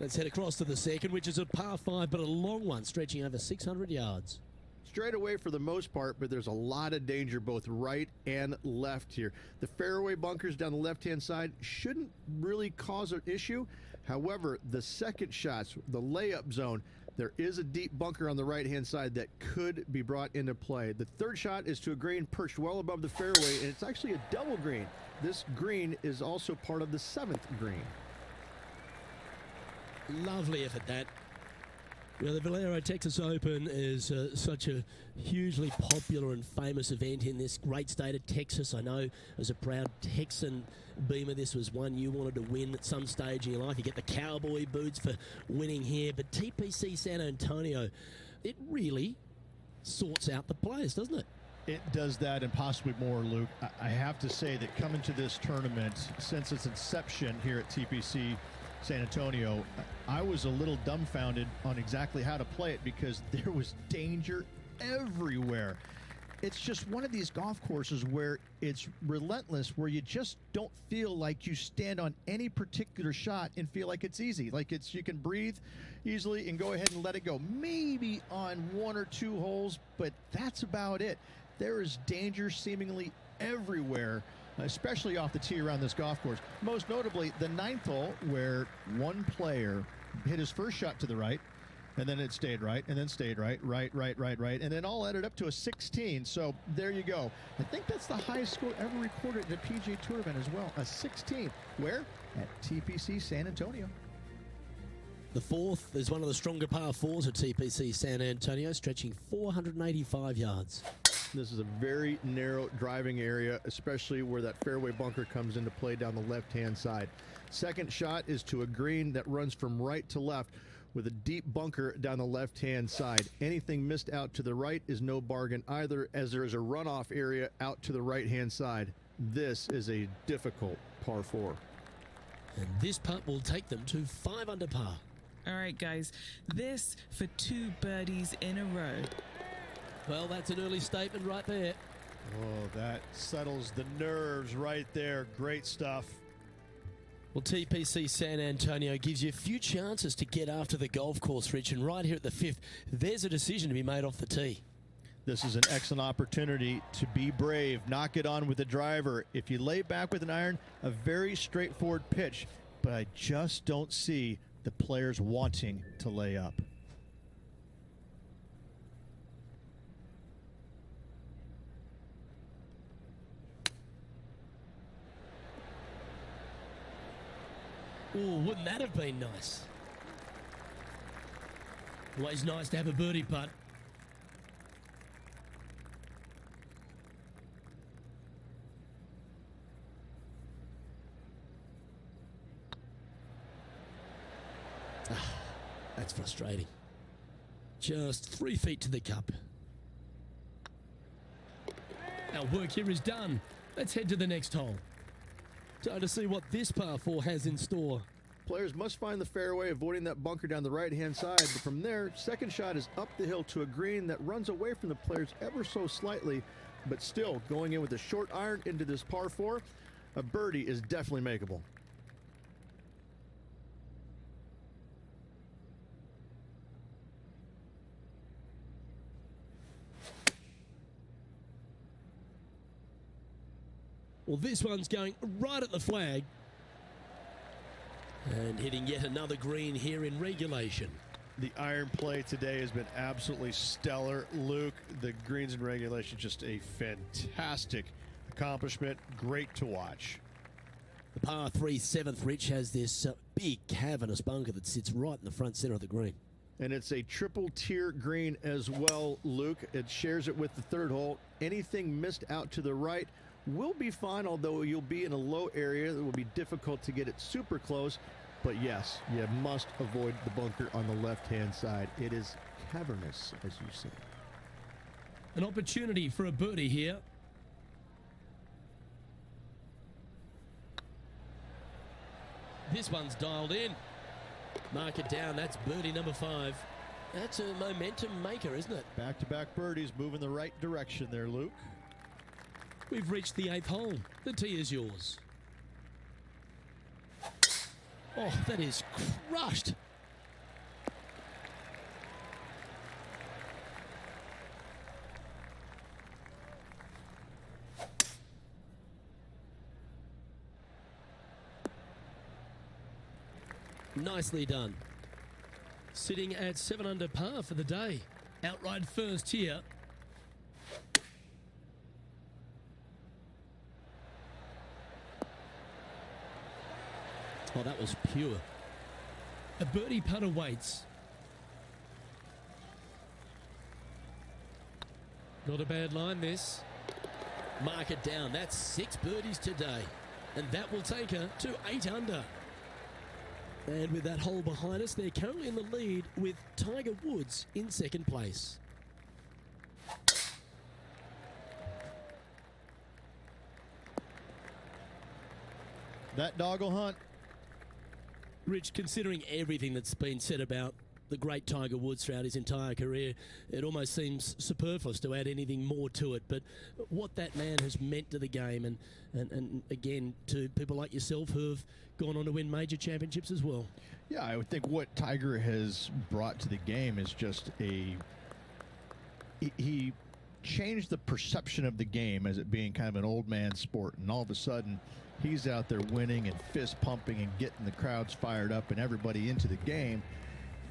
Let's head across to the second, which is a par 5, but a long one, stretching over 600 yards. Straight away for the most part, but there's a lot of danger both right and left here. The fairway bunkers down the left-hand side shouldn't really cause an issue. However, the second shots, the layup zone, there is a deep bunker on the right-hand side that could be brought into play. The third shot is to a green perched well above the fairway, and it's actually a double green. This green is also part of the 7th green. Lovely effort, that. Well, the Valero Texas Open is such a hugely popular and famous event in this great state of Texas. I know as a proud Texan Beamer, this was one you wanted to win at some stage in your life. You get the cowboy boots for winning here, but TPC San Antonio, it really sorts out the players, doesn't it? It does that and possibly more, Luke. I have to say that coming to this tournament, since its inception here at TPC San Antonio, I was a little dumbfounded on exactly how to play it because there was danger everywhere. It's just one of these golf courses where it's relentless, where you just don't feel like you stand on any particular shot and feel like it's easy. Like you can breathe easily and go ahead and let it go. Maybe on 1 or 2 holes, but that's about it. There is danger seemingly everywhere, especially off the tee around this golf course. Most notably, the 9th hole, where one player hit his first shot to the right, And then it stayed right, and then stayed right, and then all added up to a 16. So there you go. I think that's the highest score ever recorded at a PGA Tour event as well, a 16. Where? At TPC San Antonio. The fourth is one of the stronger par fours at TPC San Antonio, stretching 485 yards. This is a very narrow driving area, especially where that fairway bunker comes into play down the left-hand side. Second shot is to a green that runs from right to left with a deep bunker down the left-hand side. Anything missed out to the right is no bargain either, as there is a runoff area out to the right-hand side. This is a difficult par 4. And this putt will take them to 5 under par. All right, guys, this for 2 birdies in a row. Well, that's an early statement right there. Oh, that settles the nerves right there. Great stuff. Well, TPC San Antonio gives you a few chances to get after the golf course, Rich, and right here at the 5th, there's a decision to be made off the tee. This is an excellent opportunity to be brave, knock it on with the driver. If you lay back with an iron, a very straightforward pitch, but I just don't see the players wanting to lay up. Oh, wouldn't that have been nice? Always nice to have a birdie putt. That's frustrating. Just 3 feet to the cup. Our work here is done. Let's head to the next hole. Time to see what this par 4 has in store. Players must find the fairway, avoiding that bunker down the right-hand side. But from there, second shot is up the hill to a green that runs away from the players ever so slightly, but still going in with a short iron into this par 4. A birdie is definitely makeable. Well, this one's going right at the flag. And hitting yet another green here in regulation. The iron play today has been absolutely stellar. Luke, the greens in regulation, just a fantastic accomplishment. Great to watch. The par 3 7th, Rich, has this big cavernous bunker that sits right in the front center of the green. And it's a triple tier green as well, Luke. It shares it with the third hole. Anything missed out to the right will be fine, although you'll be in a low area that will be difficult to get it super close. But yes, you must avoid the bunker on the left-hand side. It is cavernous, as you see. An opportunity for a birdie here. This one's dialed in. Mark it down. That's birdie number 5. That's a momentum maker, isn't it? Back-to-back birdies, moving the right direction there, Luke. We've reached the 8th hole. The tee is yours. Oh, that is crushed. Nicely done. Sitting at 7 under par for the day. Outright first here. Oh, that was pure. A birdie putt awaits. Not a bad line, this. Mark it down. That's 6 birdies today. And that will take her to 8 under. And with that hole behind us, they're currently in the lead with Tiger Woods in second place. That dog will hunt. Rich, considering everything that's been said about the great Tiger Woods throughout his entire career, it almost seems superfluous to add anything more to it. But what that man has meant to the game and again, to people like yourself who have gone on to win major championships as well. Yeah, I would think what Tiger has brought to the game is just he changed the perception of the game as it being kind of an old man sport. And all of a sudden, he's out there winning and fist pumping and getting the crowds fired up and everybody into the game.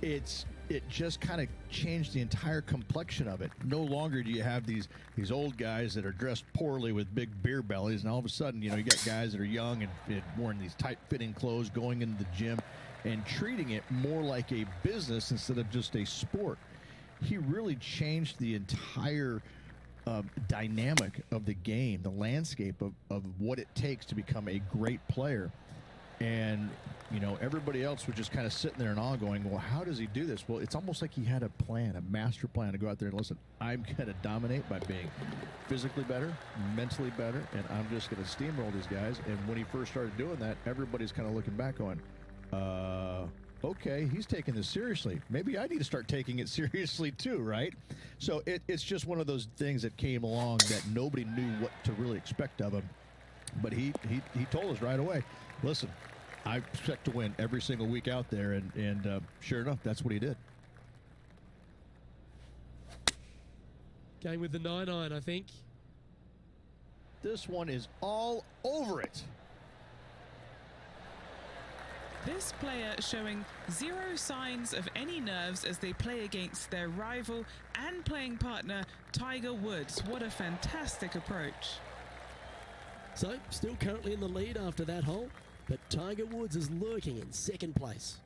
It's it just kind of changed the entire complexion of it. No longer do you have these old guys that are dressed poorly with big beer bellies, and all of a sudden, you got guys that are young and wearing these tight-fitting clothes, going into the gym, and treating it more like a business instead of just a sport. He really changed the entire dynamic of the game, the landscape of what it takes to become a great player. And, everybody else was just kind of sitting there in awe going, well, how does he do this? Well, it's almost like he had a plan, a master plan to go out there and listen, I'm going to dominate by being physically better, mentally better, and I'm just going to steamroll these guys. And when he first started doing that, everybody's kind of looking back going, okay, he's taking this seriously. Maybe I need to start taking it seriously too, right? So it's just one of those things that came along that nobody knew what to really expect of him. But he told us right away, listen, I expect to win every single week out there, and sure enough, that's what he did. Going with the 9-iron, I think. This one is all over it. This player showing zero signs of any nerves as they play against their rival and playing partner, Tiger Woods. What a fantastic approach. So, still currently in the lead after that hole, but Tiger Woods is lurking in second place.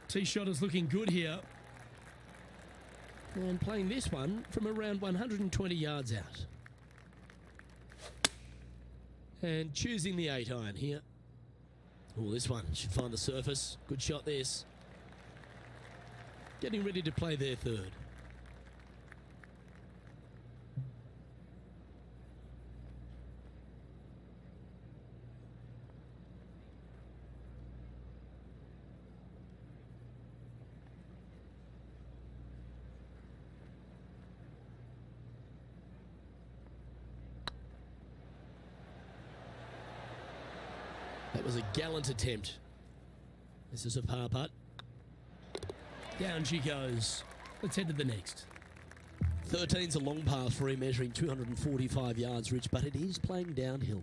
Tee shot is looking good here. And playing this one from around 120 yards out. And choosing the 8-iron here. Oh, this one should find the surface. Good shot, this. Getting ready to play their third. That was a gallant attempt. This is a par putt. Down she goes. Let's head to the next. 13's a long par 3, measuring 245 yards, Rich, but it is playing downhill.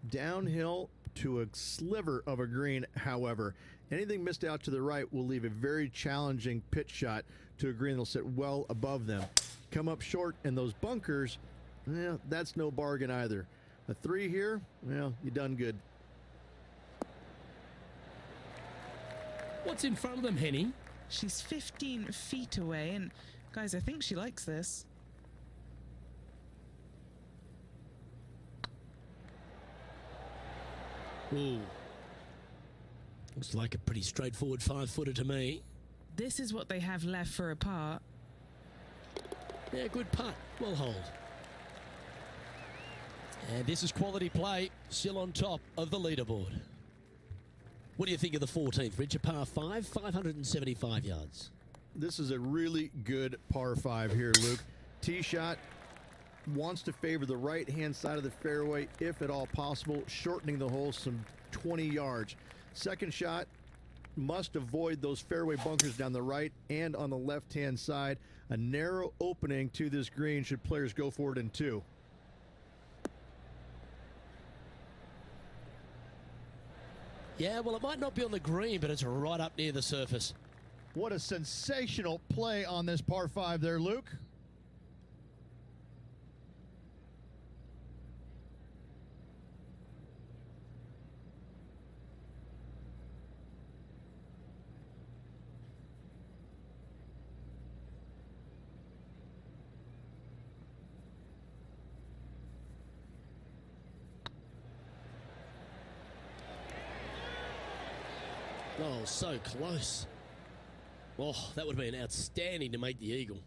Downhill to a sliver of a green, however. Anything missed out to the right will leave a very challenging pitch shot to a green that'll sit well above them. Come up short, and those bunkers, that's no bargain either. A 3 here, you done good. What's in front of them, Henny? She's 15 feet away, and guys, I think she likes this. Ooh. Looks like a pretty straightforward 5-footer to me. This is what they have left for a par. Yeah, good putt. Well hold. And this is quality play, still on top of the leaderboard. What do you think of the 14th, Rich? A par 5, 575 yards. This is a really good par 5 here, Luke. Tee shot wants to favor the right-hand side of the fairway, if at all possible, shortening the hole some 20 yards. Second shot must avoid those fairway bunkers down the right and on the left-hand side. A narrow opening to this green should players go for it in 2. Yeah, well, it might not be on the green, but it's right up near the surface. What a sensational play on this par 5 there, Luke. Oh, so close. Oh, that would have been outstanding to make the eagle.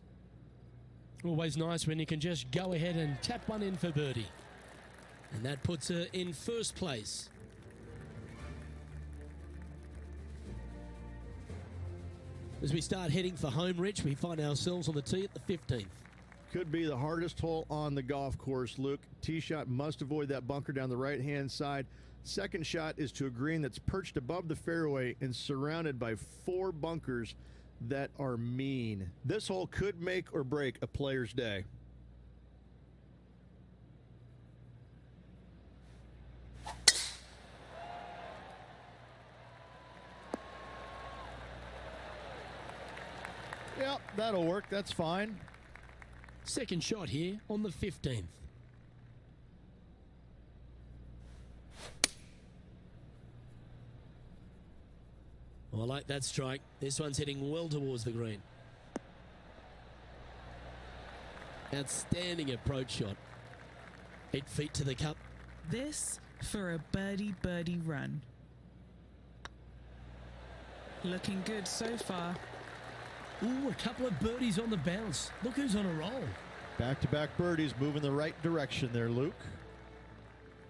Always nice when you can just go ahead and tap one in for birdie. And that puts her in first place. As we start heading for home, Rich, we find ourselves on the tee at the 15th. Could be the hardest hole on the golf course, Luke. Tee shot must avoid that bunker down the right-hand side. Second shot is to a green that's perched above the fairway and surrounded by 4 bunkers that are mean. This hole could make or break a player's day. Well, that'll work. That's fine. Second shot here on the 15th. I like that strike. This one's heading well towards the green. Outstanding approach shot. 8 feet to the cup. This for a birdie run. Looking good so far. Ooh, a couple of birdies on the bounce. Look who's on a roll. Back-to-back birdies moving the right direction there, Luke.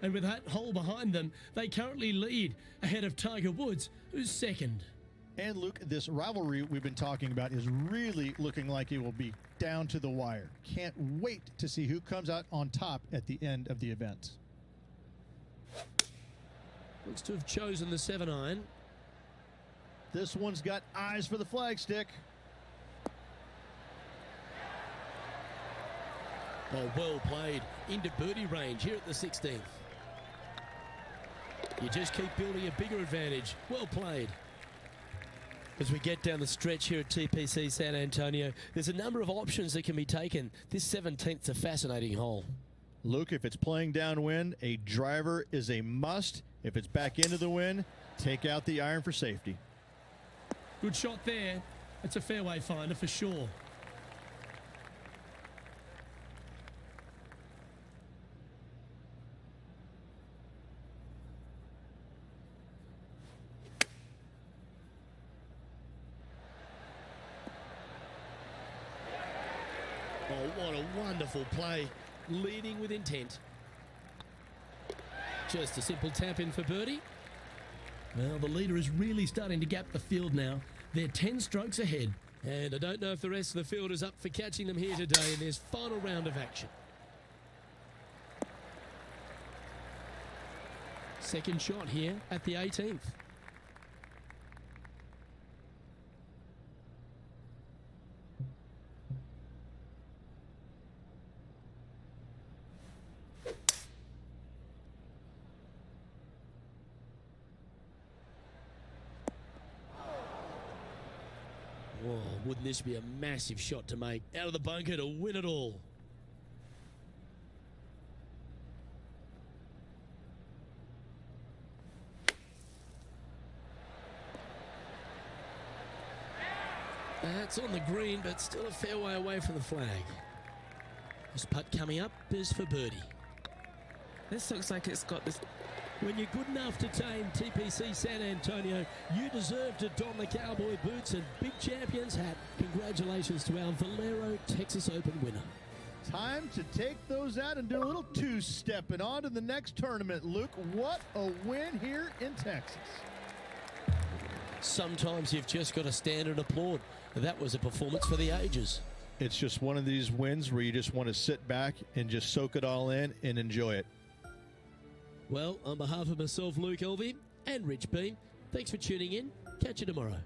And with that hole behind them, they currently lead ahead of Tiger Woods, who's second. And Luke, this rivalry we've been talking about is really looking like it will be down to the wire. Can't wait to see who comes out on top at the end of the event. Looks to have chosen the 7-iron. This one's got eyes for the flagstick. Oh, well played. Into birdie range here at the 16th. You just keep building a bigger advantage. Well played. As we get down the stretch here at TPC San Antonio, there's a number of options that can be taken. This 17th's a fascinating hole. Luke, if it's playing downwind, a driver is a must. If it's back into the wind, take out the iron for safety. Good shot there. It's a fairway finder for sure. Oh, what a wonderful play. Leading with intent. Just a simple tap in for birdie. Well, the leader is really starting to gap the field now. They're 10 strokes ahead. And I don't know if the rest of the field is up for catching them here today in this final round of action. Second shot here at the 18th. Whoa, wouldn't this be a massive shot to make out of the bunker to win it all? That's on the green, but still a fair way away from the flag. This putt coming up is for birdie. This looks like it's got this. When you're good enough to tame TPC San Antonio, you deserve to don the cowboy boots and big champion's hat. Congratulations to our Valero Texas Open winner. Time to take those out and do a little two-step and on to the next tournament. Luke, what a win here in Texas. Sometimes you've just got to stand and applaud. That was a performance for the ages. It's just one of these wins where you just want to sit back and just soak it all in and enjoy it. Well, on behalf of myself, Luke Elvey, and Rich Beam, thanks for tuning in. Catch you tomorrow.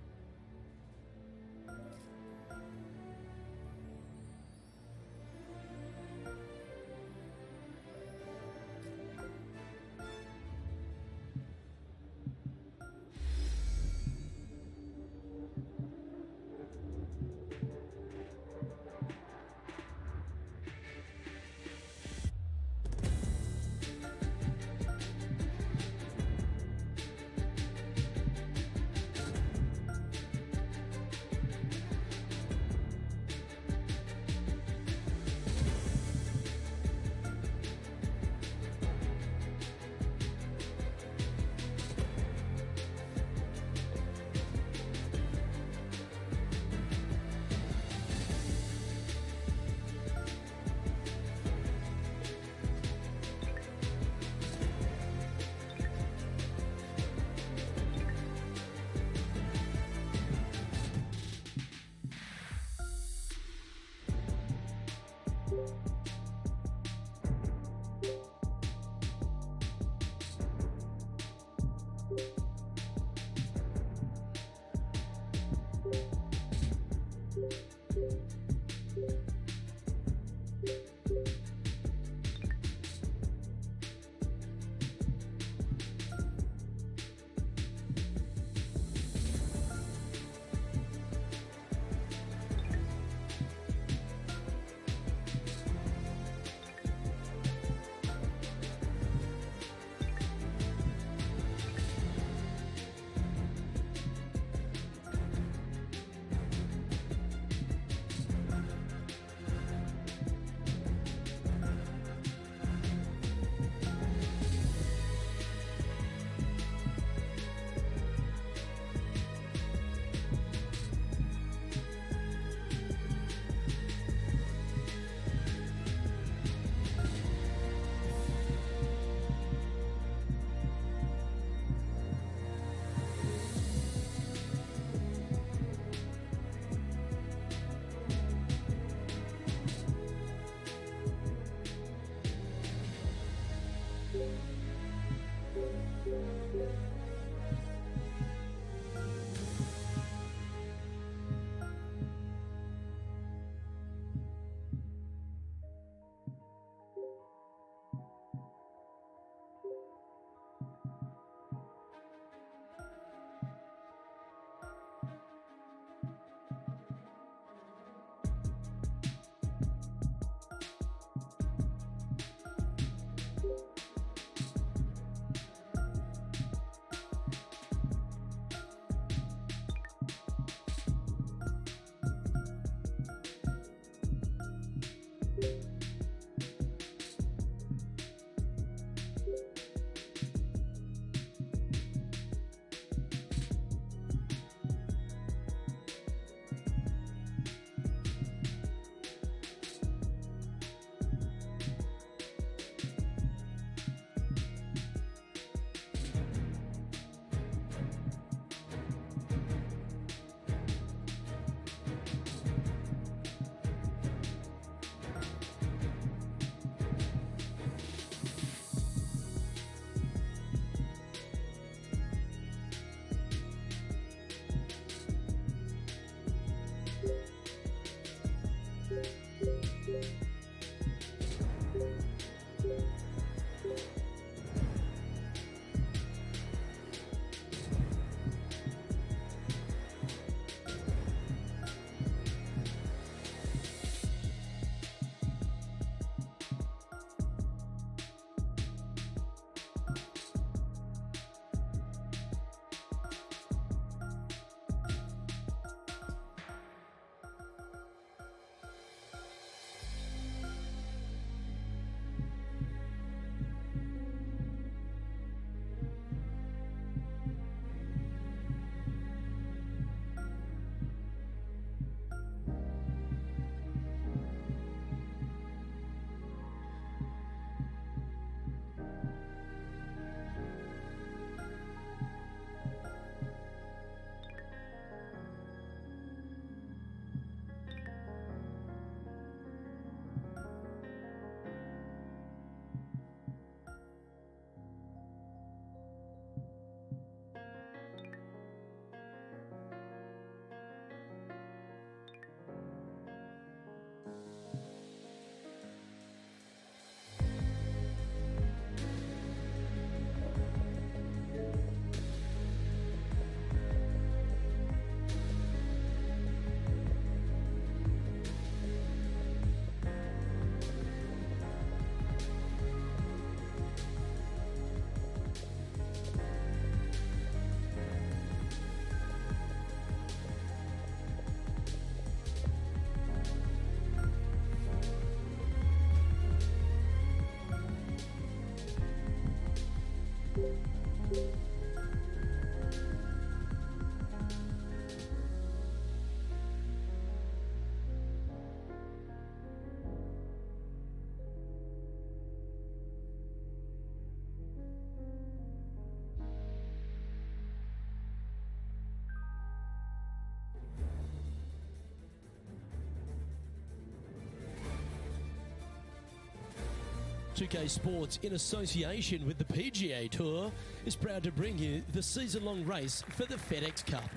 2K Sports, in association with the PGA Tour, is proud to bring you the season-long race for the FedEx Cup.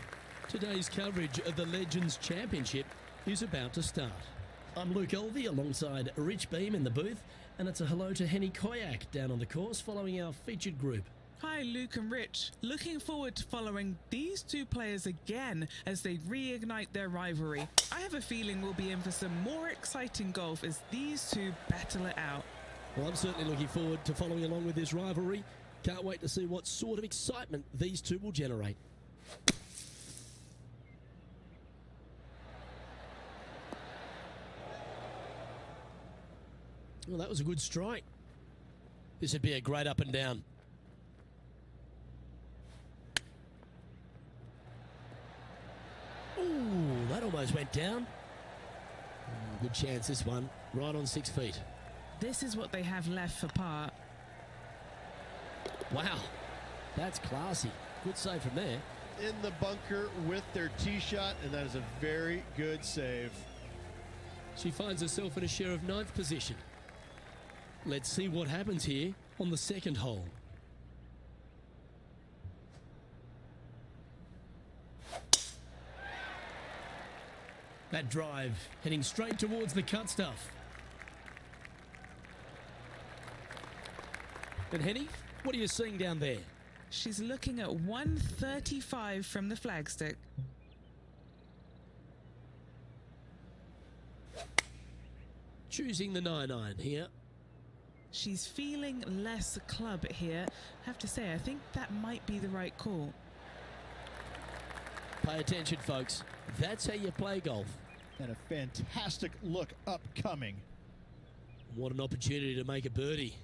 Today's coverage of the Legends Championship is about to start. I'm Luke Elvey alongside Rich Beam in the booth, and it's a hello to Henny Koyak down on the course following our featured group. Hi Luke and Rich, looking forward to following these two players again as they reignite their rivalry. I have a feeling we'll be in for some more exciting golf as these two battle it out. Well, I'm certainly looking forward to following along with this rivalry. Can't wait to see what sort of excitement these two will generate. Well, that was a good strike. This would be a great up and down. Ooh, that almost went down. Good chance this one, right on 6 feet. This is what they have left for par. Wow, that's classy. Good save from there. In the bunker with their tee shot, and that is a very good save. She finds herself in a share of 9th position. Let's see what happens here on the second hole. That drive heading straight towards the cut stuff. And Henny, what are you seeing down there? She's looking at 135 from the flagstick. Choosing the 9-iron here. She's feeling less club here. I have to say, I think that might be the right call. Pay attention, folks. That's how you play golf. And a fantastic look upcoming. What an opportunity to make a birdie.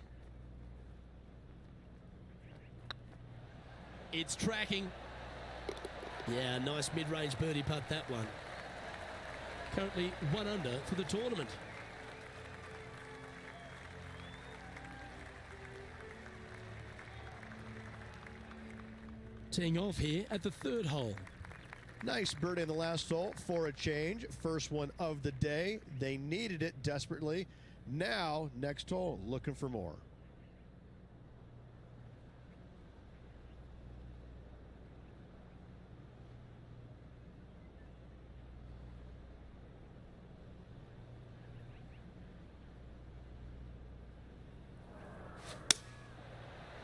It's tracking. Yeah, nice mid-range birdie putt, that one. Currently 1 under for the tournament. Teeing off here at the 3rd hole. Nice birdie in the last hole for a change. First one of the day. They needed it desperately. Now, next hole, looking for more.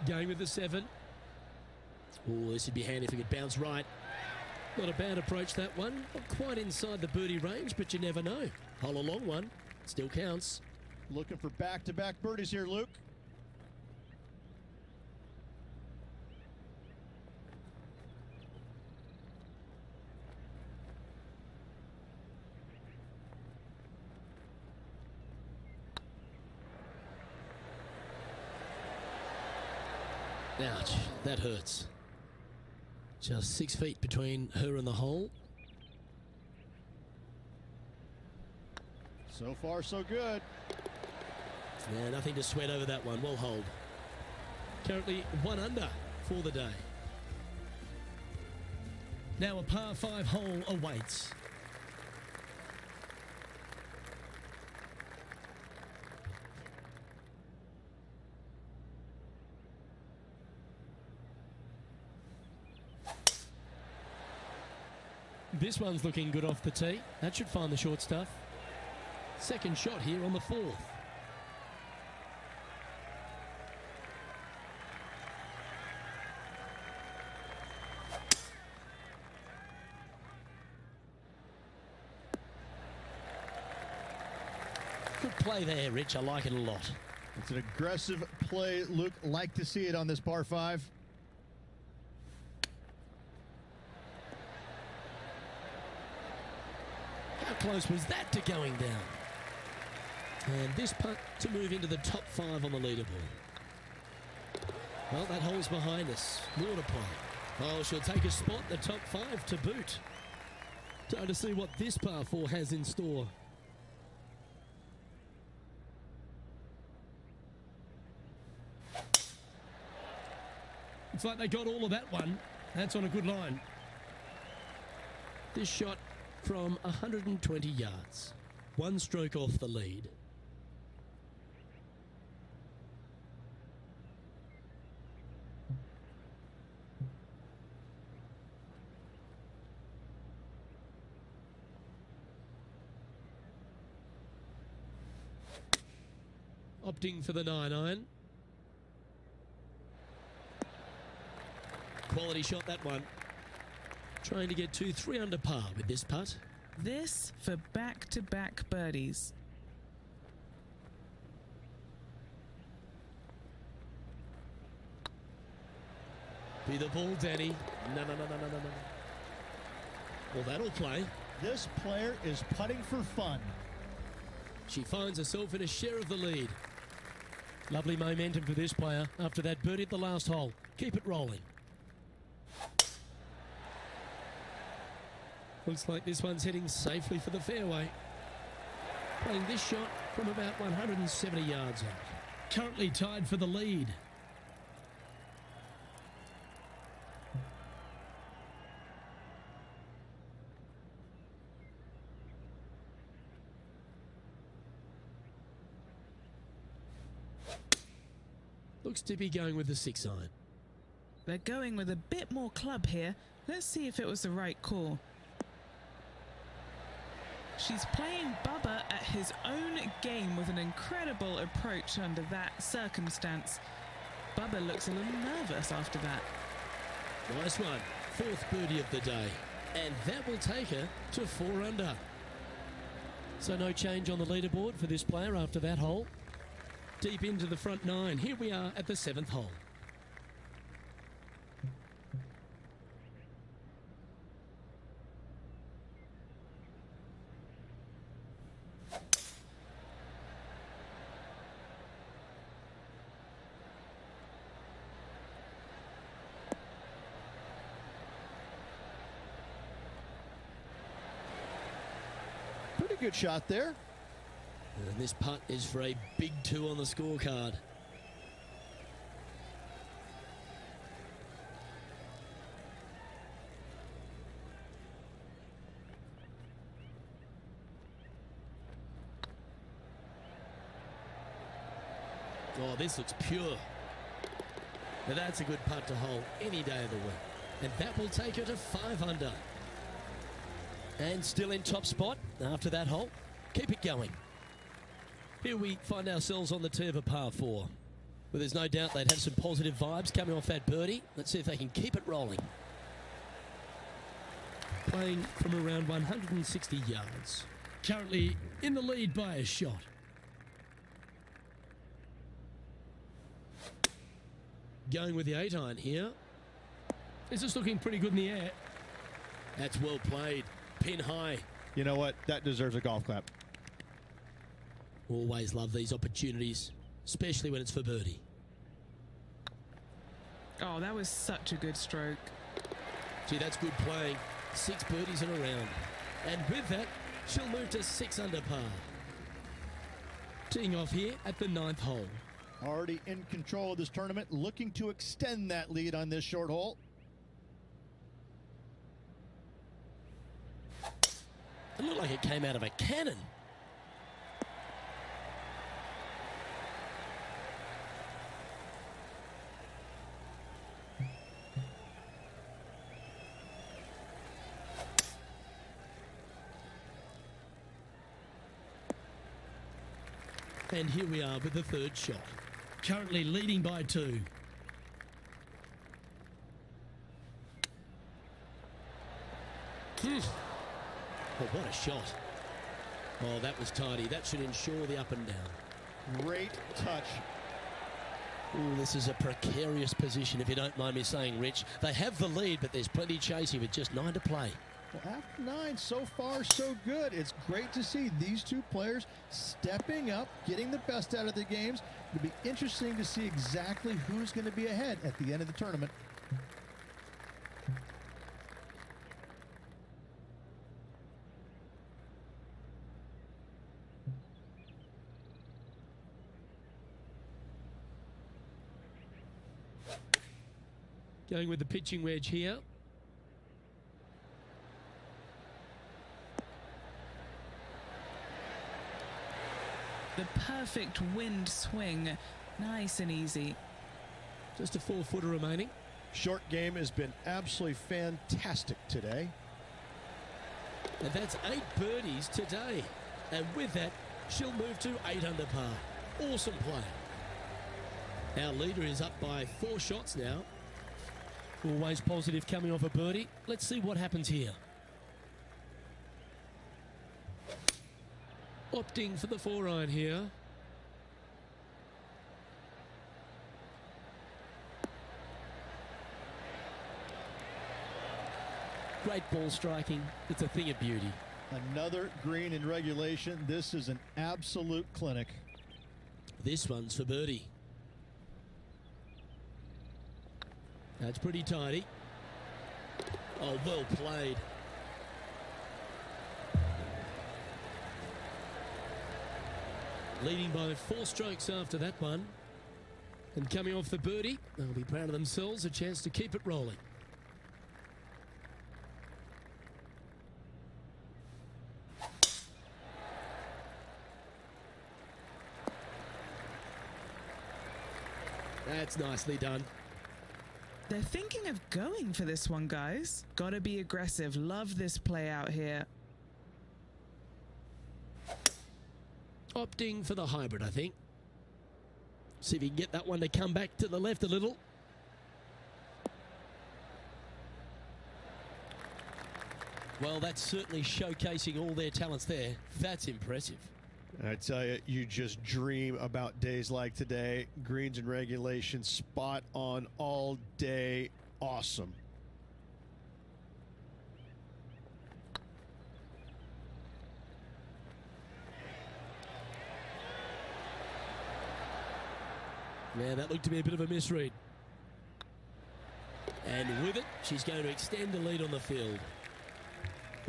Going with the 7. Oh, this would be handy if it could bounce right. Not a bad approach, that one. Not quite inside the birdie range, but you never know. Hole a long one. Still counts. Looking for back-to-back birdies here, Luke. Ouch, that hurts. Just 6 feet between her and the hole. So far, so good. Yeah, nothing to sweat over that one. Well holed. Currently 1 under for the day. Now a par 5 hole awaits. This one's looking good off the tee. That should find the short stuff. Second shot here on the 4th. Good play there, Rich. I like it a lot. It's an aggressive play, Luke. Like to see it on this par 5. How close was that to going down? And this putt to move into the top 5 on the leaderboard. Well, that hole's behind us. More to play. Oh, she'll take a spot in the top 5 to boot. Time to see what this par 4 has in store. Looks like they got all of that one. That's on a good line. This shot from 120 yards. 1 stroke off the lead. opting for the 9-iron. Quality shot, that one. Trying to get to 3 under par with this putt. This for back-to-back birdies. Be the ball, Danny. No. Well, that'll play. This player is putting for fun. She finds herself in a share of the lead. Lovely momentum for this player after that birdie at the last hole. Keep it rolling. Looks like this one's heading safely for the fairway. Playing this shot from about 170 yards out. Currently tied for the lead. Looks to be going with the 6-iron. They're going with a bit more club here. Let's see if it was the right call. She's playing Bubba at his own game with an incredible approach under that circumstance. Bubba looks a little nervous after that. Nice one. 4th birdie of the day. And that will take her to 4 under. So no change on the leaderboard for this player after that hole. Deep into the front 9. Here we are at the 7th hole. Pretty good shot there. And this putt is for a big 2 on the scorecard. Oh, this looks pure. Now that's a good putt to hole any day of the week. And that will take her to 5 under. And still in top spot after that hole. Keep it going. Here we find ourselves on the tee of a par 4. But there's no doubt they'd have some positive vibes coming off that birdie. Let's see if they can keep it rolling. Playing from around 160 yards. Currently in the lead by a shot. Going with the 8-iron here. This is looking pretty good in the air. That's well played. Pin high. You know what? That deserves a golf clap. Always love these opportunities, especially when it's for birdie. Oh, that was such a good stroke. Gee, that's good playing. 6 birdies in a round. And with that, she'll move to 6 under par. Teeing off here at the 9th hole. Already in control of this tournament, looking to extend that lead on this short hole. It looked like it came out of a cannon. And here we are with the 3rd shot. Currently leading by 2. Oh, what a shot. Oh, that was tidy. That should ensure the up and down. Great touch. Ooh, this is a precarious position, if you don't mind me saying, Rich. They have the lead, but there's plenty chasing with just 9 to play. Well, after 9, so far, so good. It's great to see these two players stepping up, getting the best out of the games. It'll be interesting to see exactly who's going to be ahead at the end of the tournament. Going with the pitching wedge here. The perfect wind swing. Nice and easy. Just a 4-footer remaining. Short game has been absolutely fantastic today. And that's 8 birdies today. And with that, she'll move to 8 under par. Awesome play. Our leader is up by 4 shots now. Always positive coming off a birdie. Let's see what happens here. Opting for the 4-iron here. Great ball striking. It's a thing of beauty. Another green in regulation. This is an absolute clinic. This one's for birdie. That's pretty tidy. Oh, well played. Leading by 4 strokes after that one. And coming off the birdie, they'll be proud of themselves. A chance to keep it rolling. That's nicely done. They're thinking of going for this one, guys. Gotta be aggressive. Love this play out here. Opting for the hybrid, I think. See if he can get that one to come back to the left a little. Well, that's certainly showcasing all their talents there. That's impressive. I tell you, you just dream about days like today. Greens and regulation, spot on all day. Awesome. Yeah, that looked to be a bit of a misread. And with it, she's going to extend the lead on the field.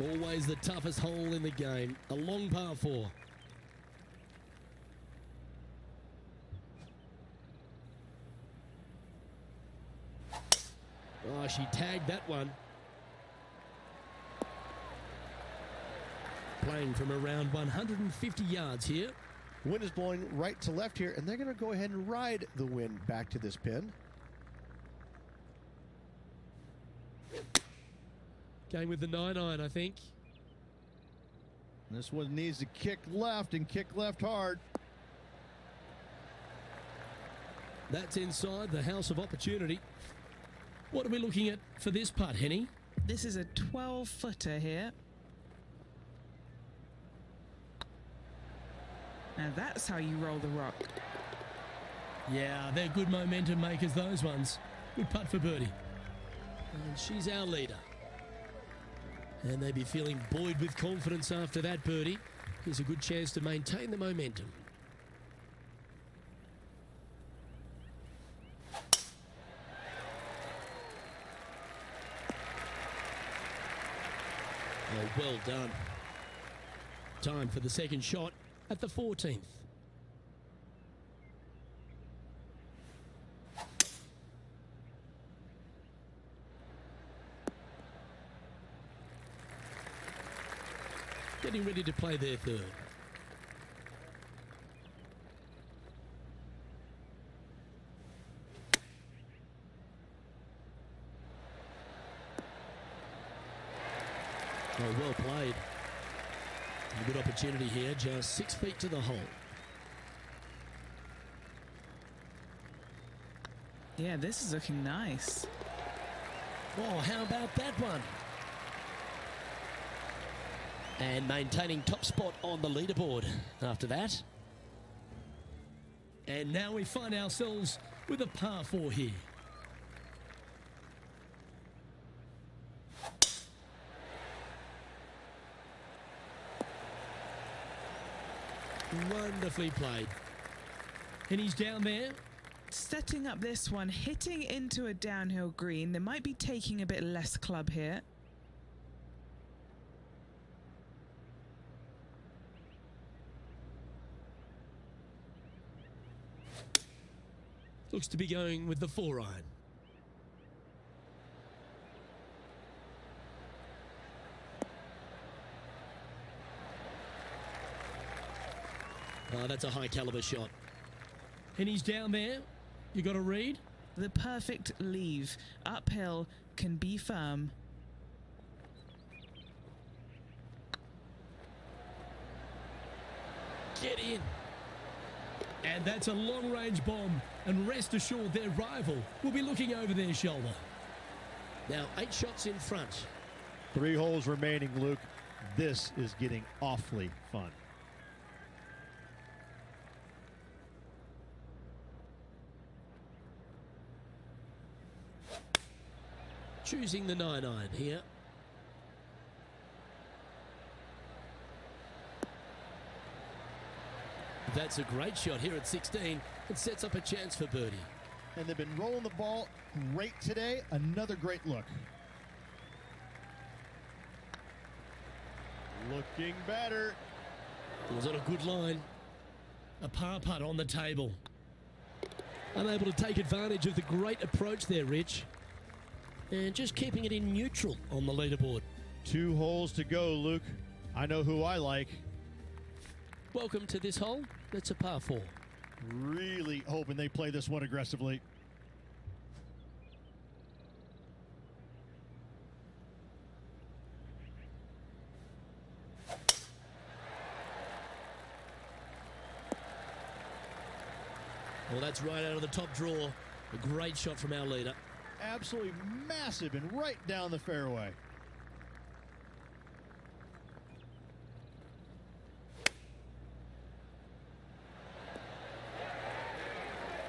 Always the toughest hole in the game. A long par 4. Oh, she tagged that one. Playing from around 150 yards here. Wind is blowing right to left here, and they're going to go ahead and ride the wind back to this pin. Going with the 9-iron, I think. This one needs to kick left and kick left hard. That's inside the house of opportunity. What are we looking at for this putt, Henny? This is a 12-footer here. Now that's how you roll the rock. Yeah, they're good momentum makers, those ones. Good putt for birdie. And she's our leader. And they'd be feeling buoyed with confidence after that birdie. Here's a good chance to maintain the momentum. Oh, well done. Time for the second shot at the 14th. Getting ready to play their third. Oh, well played. A good opportunity here, just 6 feet to the hole. Yeah, this is looking nice. Oh, how about that one? And maintaining top spot on the leaderboard after that. And now we find ourselves with a par 4 here. Wonderfully played. And he's down there. Setting up this one, hitting into a downhill green. They might be taking a bit less club here. Looks to be going with the 4-iron. Oh, that's a high caliber shot. And he's down there. You got to read. The perfect leave. Uphill, can be firm. Get in. And that's a long-range bomb. And rest assured their rival will be looking over their shoulder. Now 8 shots in front. 3 holes remaining, Luke. This is getting awfully fun. Choosing the 9-iron here. That's a great shot here at 16. It sets up a chance for birdie. And they've been rolling the ball great today. Another great look. Looking better. It was on a good line. A par putt on the table. Unable to take advantage of the great approach there, Rich. And just keeping it in neutral on the leaderboard. 2 holes to go, Luke. I know who I like. Welcome to this hole. It's a par 4. Really hoping they play this one aggressively. Well, that's right out of the top draw. A great shot from our leader. Absolutely massive and right down the fairway.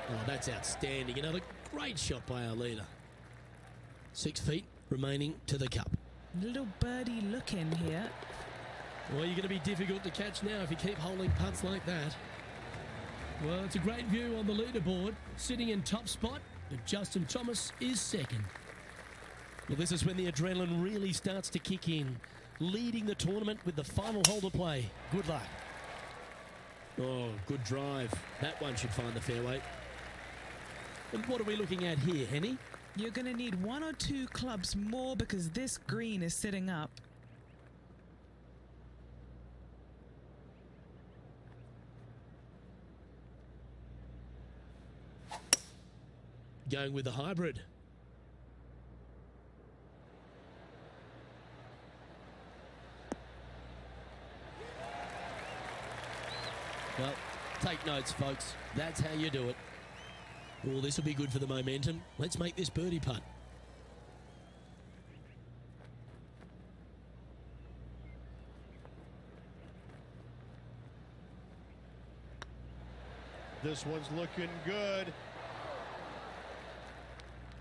Oh, that's outstanding. Another great shot by our leader. 6 feet remaining to the cup. Little birdie look in here. Well, you're going to be difficult to catch now if you keep holding putts like that. Well, it's a great view on the leaderboard. Sitting in top spot, but Justin Thomas is second. Well, this is when the adrenaline really starts to kick in. Leading the tournament with the final hole to play. Good luck. Oh, good drive. That one should find the fairway. And what are we looking at here, Henny? You're going to need 1 or 2 clubs more because this green is sitting up. Going with the hybrid. Well, take notes, folks. That's how you do it. Oh, this will be good for the momentum. Let's make this birdie putt. This one's looking good.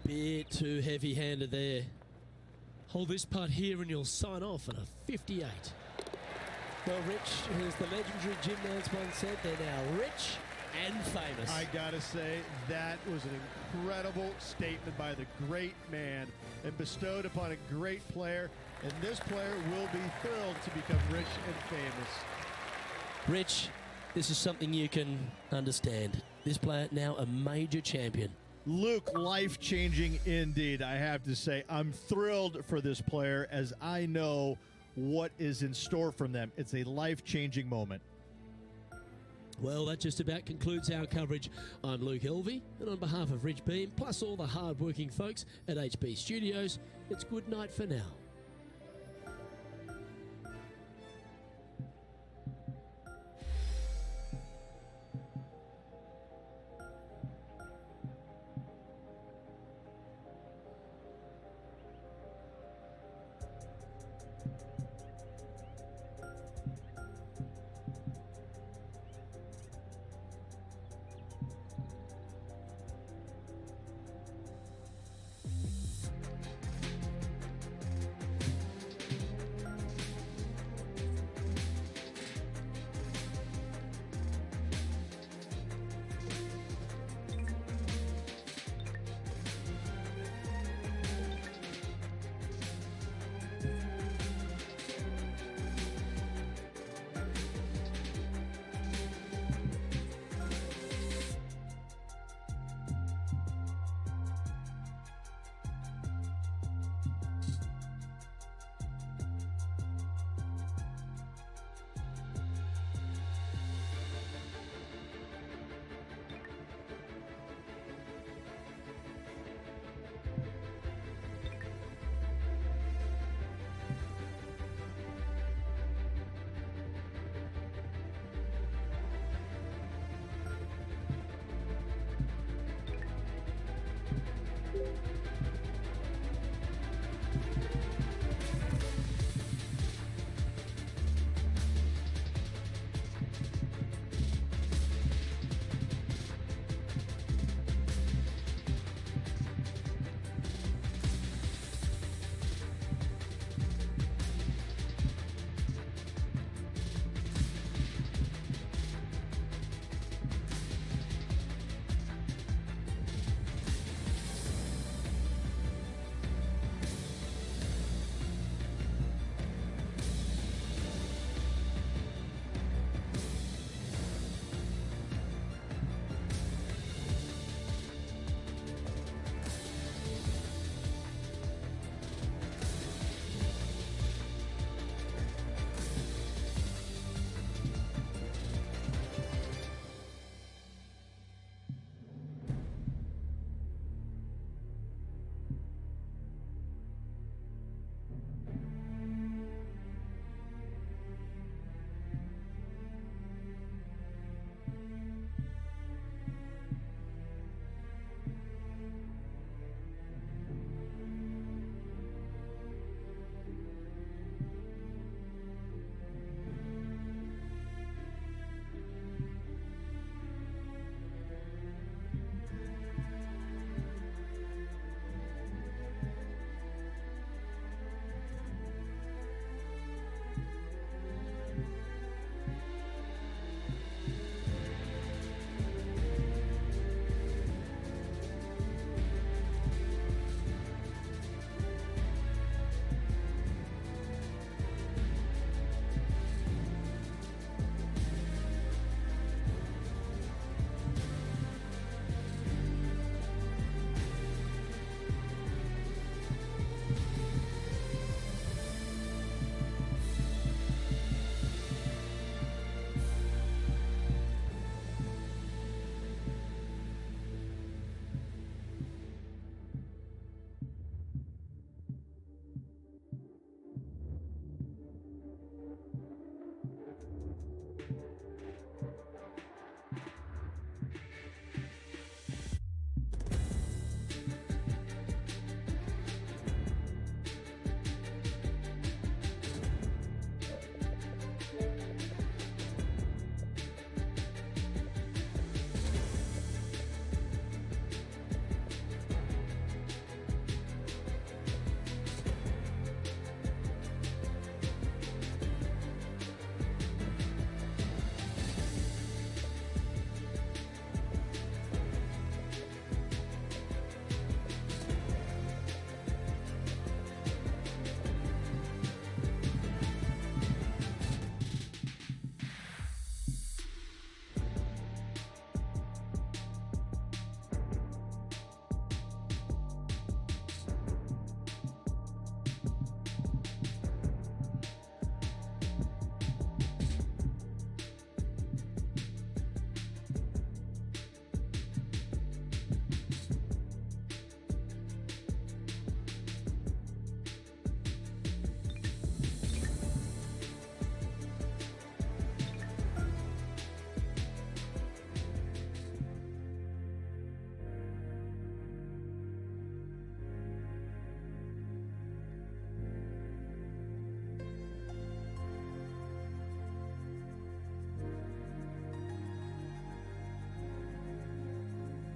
Bit too heavy-handed there. Hold this putt here and you'll sign off at a 58. Well, Rich, as the legendary Jim Nance once said, they're now rich and famous. I gotta say, that was an incredible statement by the great man and bestowed upon a great player. And this player will be thrilled to become rich and famous. Rich, this is something you can understand. This player now a major champion. Luke, life-changing indeed, I have to say. I'm thrilled for this player as I know what is in store from them. It's a life-changing moment. Well, that just about concludes our coverage. I'm Luke Elvey, and on behalf of Rich Beam, plus all the hard-working folks at HB Studios, it's good night for now.